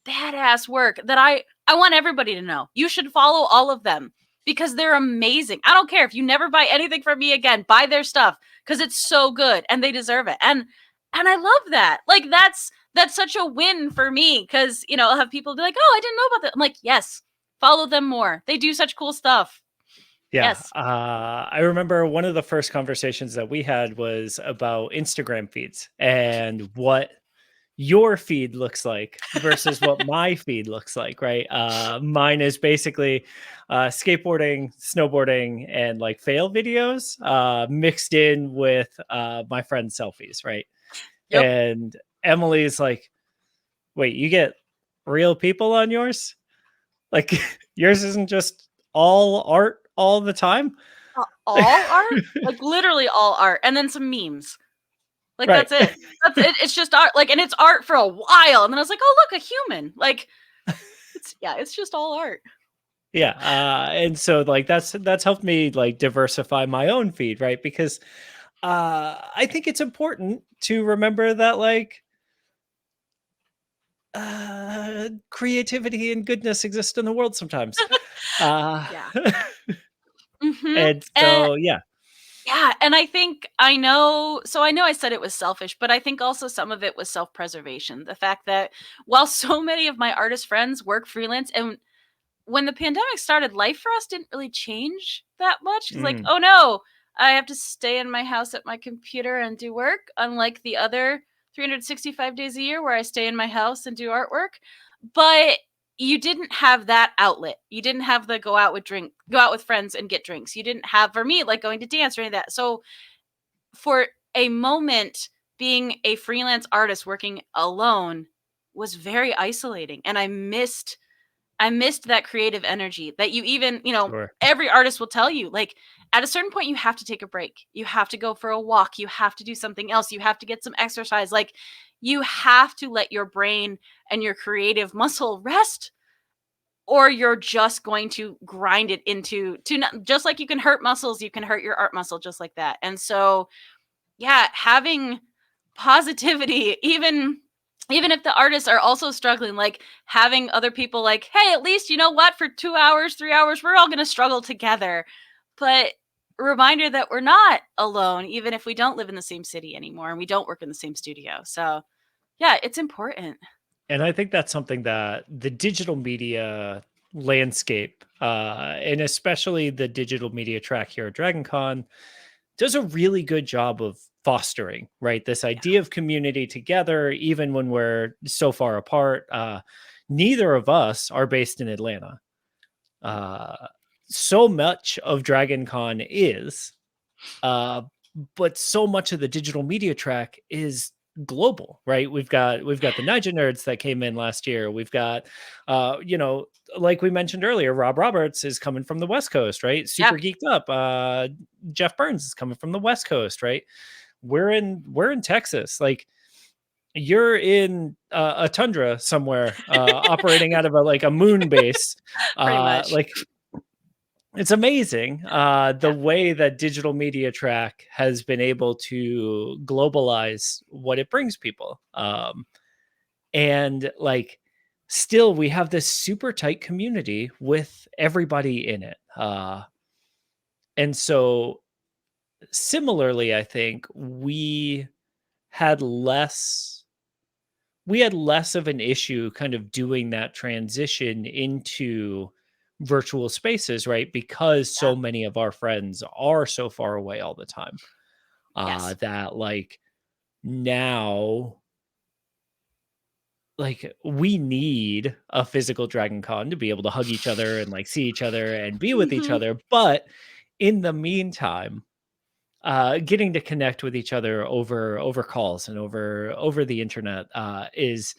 badass work that I want everybody to know. You should follow all of them because they're amazing. I don't care if you never buy anything from me again, buy their stuff because it's so good and they deserve it. And I love that. Like that's such a win for me because I'll have people be like, "Oh, I didn't know about that." I'm like, "Yes, follow them more. They do such cool stuff." Yeah. Yes. I remember one of the first conversations that we had was about Instagram feeds and what your feed looks like versus what my feed looks like, right? Mine is basically skateboarding, snowboarding, and like fail videos mixed in with my friend's selfies, right? Yep. And Emily's like, wait, you get real people on yours? Like yours isn't just all art all the time? All art? Like literally all art and then some memes. Like Right. that's it. That's it. It's just art. Like, and it's art for a while. And then I was like, oh look, a human. Like it's just all art. Yeah, and so like that's helped me like diversify my own feed, right? Because I think it's important to remember that like creativity and goodness exist in the world sometimes. Uh Yeah. And And so, yeah. yeah, and I know I said it was selfish, but I think also some of it was self-preservation. The fact that while so many of my artist friends work freelance, and when the pandemic started, life for us didn't really change that much. Cause like, Mm, oh no, I have to stay in my house at my computer and do work, unlike the other 365 days a year where I stay in my house and do artwork. But you didn't have that outlet. You didn't have the go out with friends and get drinks. You didn't have, for me, like going to dance or any of that. So for a moment, being a freelance artist working alone was very isolating. And I missed that creative energy that you even, sure. every artist will tell you, like, at a certain point, you have to take a break. You have to go for a walk. You have to do something else. You have to get some exercise. Like, you have to let your brain and your creative muscle rest, or you're just going to grind it to not, just like you can hurt muscles, you can hurt your art muscle just like that. And so, yeah, having positivity, even if the artists are also struggling, like having other people like, hey, at least you know what, for 2 hours, 3 hours, we're all going to struggle together. But a reminder that we're not alone, even if we don't live in the same city anymore and we don't work in the same studio. So yeah, it's important. And I think that's something that the digital media landscape, and especially the digital media track here at DragonCon, does a really good job of fostering, right? This Yeah. idea of community together, even when we're so far apart. Neither of us are based in Atlanta. Uh, so much of DragonCon is, uh, but so much of the digital media track is global, right? We've got the Ninja Nerds that came in last year. We've got, you know, like we mentioned earlier, Rob Roberts is coming from the West Coast, right? Yeah. Super geeked up. Jeff Burns is coming from the West Coast, right? We're in Texas, like you're in a tundra somewhere, operating out of a moon base, Pretty much. like it's amazing, the Yeah. way that digital media track has been able to globalize what it brings people. And like, still, we have this super tight community with everybody in it. And so, similarly, I think had less we had less of an issue kind of doing that transition into virtual spaces, right? Because Yeah. so many of our friends are so far away all the time. Yes. That like now, like we need a physical Dragon Con to be able to hug each other and like see each other and be with each Hmm. other. But in the meantime, getting to connect with each other over calls and over the internet, is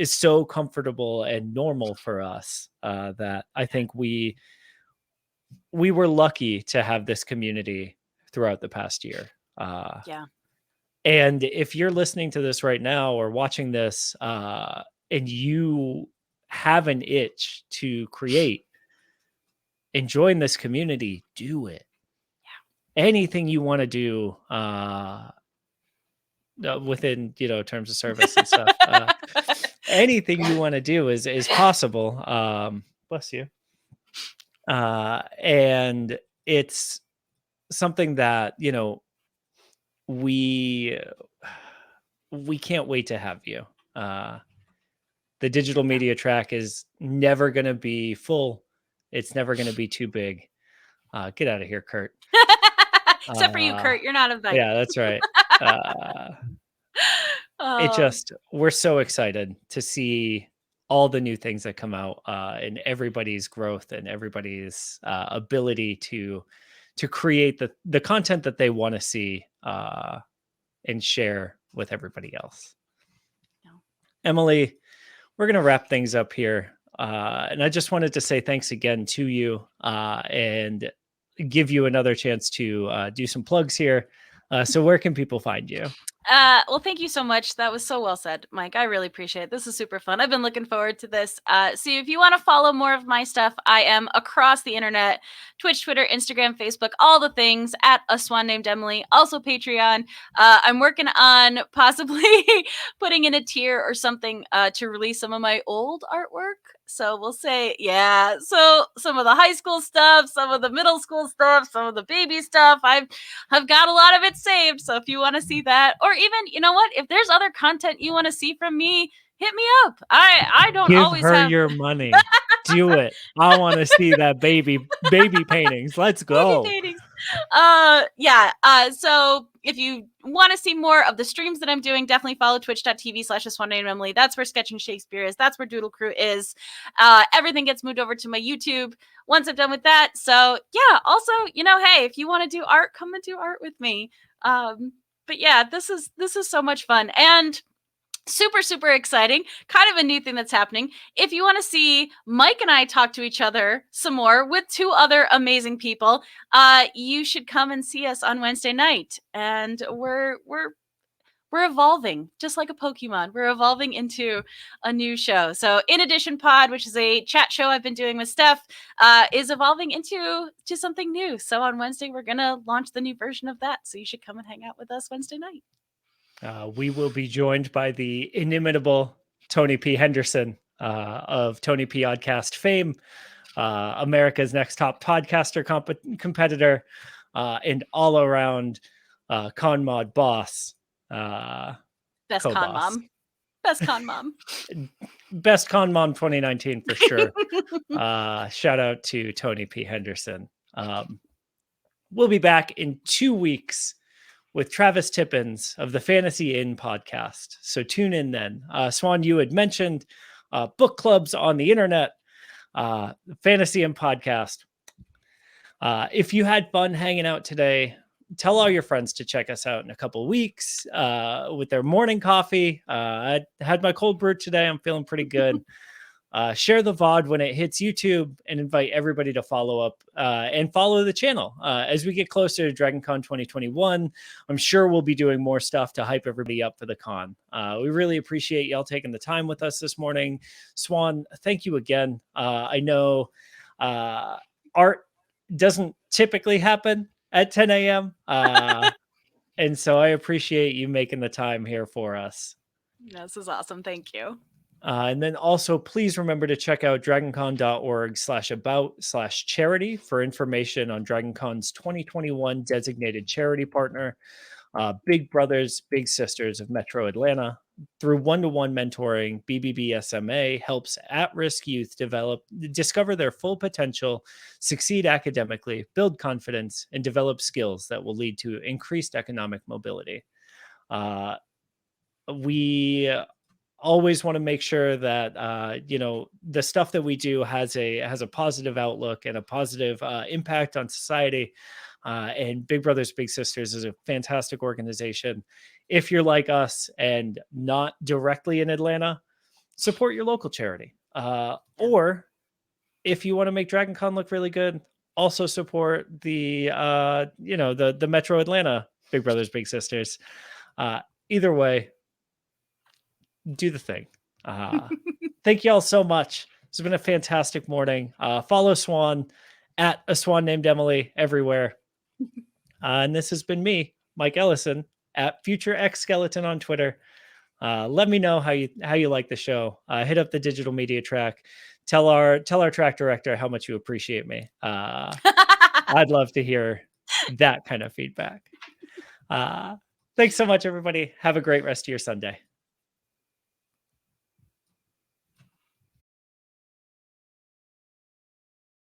so comfortable and normal for us, that I think we were lucky to have this community throughout the past year. Yeah. And if you're listening to this right now or watching this, and you have an itch to create and join this community, do it. Anything you want to do, within terms of service and stuff, anything you want to do is possible. Bless you. And it's something that we we can't wait to have you. The digital Yeah. media track is never going to be full. It's never going to be too big. Get out of here, Kurt. Except for you, uh Kurt, you're not invited. yeah, that's right. uh It Oh, just we're so excited to see all the new things that come out, and everybody's growth and everybody's, ability to create the content that they want to see, and share with everybody else. no. Emily, we're going to wrap things up here. And I just wanted to say thanks again to you, and give you another chance to, do some plugs here. So, where can people find you? Well, thank you so much. That was so well said, Mike. I really appreciate it. This is super fun. I've been looking forward to this. So if you want to follow more of my stuff, I am across the internet: Twitch, Twitter, Instagram, Facebook, all the things at aSwanNamedEmily. Also Patreon. I'm working on possibly putting in a tier or something to release some of my old artwork. So we'll say, yeah. So some of the high school stuff, some of the middle school stuff, some of the baby stuff. I've got a lot of it saved. So if you want to see that, or even, you know what, if there's other content you want to see from me, hit me up. I don't Give always her have your money. Do it. I want to see that baby paintings. Let's baby go. paintings. Yeah. So if you want to see more of the streams that I'm doing, definitely follow twitch.tv/aSwanNamedEmily. That's where Sketching Shakespeare is. That's where Doodle Crew is. Everything gets moved over to my YouTube once I'm done with that. So yeah, also, hey, if you want to do art, come and do art with me. But yeah, this is so much fun. And super, super exciting. Kind of a new thing that's happening. If you want to see Mike and I talk to each other some more with two other amazing people, you should come and see us on Wednesday night. And we're evolving, just like a Pokemon. We're evolving into a new show. So In Addition Pod, which is a chat show I've been doing with Steph, is evolving into something new. So on Wednesday, we're going to launch the new version of that. So you should come and hang out with us Wednesday night. We will be joined by the inimitable Tony P. Henderson of Tony P. Oddcast fame, America's Next Top Podcaster competitor, and all around con mod boss. Best con mom. Best con mom. Best con mom 2019 for sure. Shout out to Tony P. Henderson. We'll be back in 2 weeks with Travis Tippins of the Fantasy Inn podcast. So tune in then. Swan, you had mentioned book clubs on the internet, Fantasy Inn podcast. If you had fun hanging out today, tell all your friends to check us out in a couple of weeks with their morning coffee. I had my cold brew today. I'm feeling pretty good. Share the VOD when it hits YouTube and invite everybody to follow up and follow the channel. As we get closer to DragonCon 2021, I'm sure we'll be doing more stuff to hype everybody up for the con. We really appreciate y'all taking the time with us this morning. Swan, thank you again. I know art doesn't typically happen at 10 a.m. And so I appreciate you making the time here for us. This is awesome. Thank you. And then also, please remember to check out dragoncon.org/about/charity for information on DragonCon's 2021 designated charity partner, Big Brothers, Big Sisters of Metro Atlanta. Through one-to-one mentoring, BBBSMA helps at-risk youth discover their full potential, succeed academically, build confidence, and develop skills that will lead to increased economic mobility. We always want to make sure that the stuff that we do has a positive outlook and a positive impact on society. And Big Brothers Big Sisters is a fantastic organization. If you're like us and not directly in Atlanta, support your local charity. Or if you want to make DragonCon look really good, also support the the Metro Atlanta Big Brothers Big Sisters. Either way, do the thing. Thank you all so much. It's been a fantastic morning. Follow Swan at aSwanNamedEmily everywhere. And this has been me, Mike Ellison, at Future X Skeleton on Twitter. Let me know how you like the show. Hit up the digital media track. Tell our track director how much you appreciate me. I'd love to hear that kind of feedback. Thanks so much, everybody. Have a great rest of your Sunday.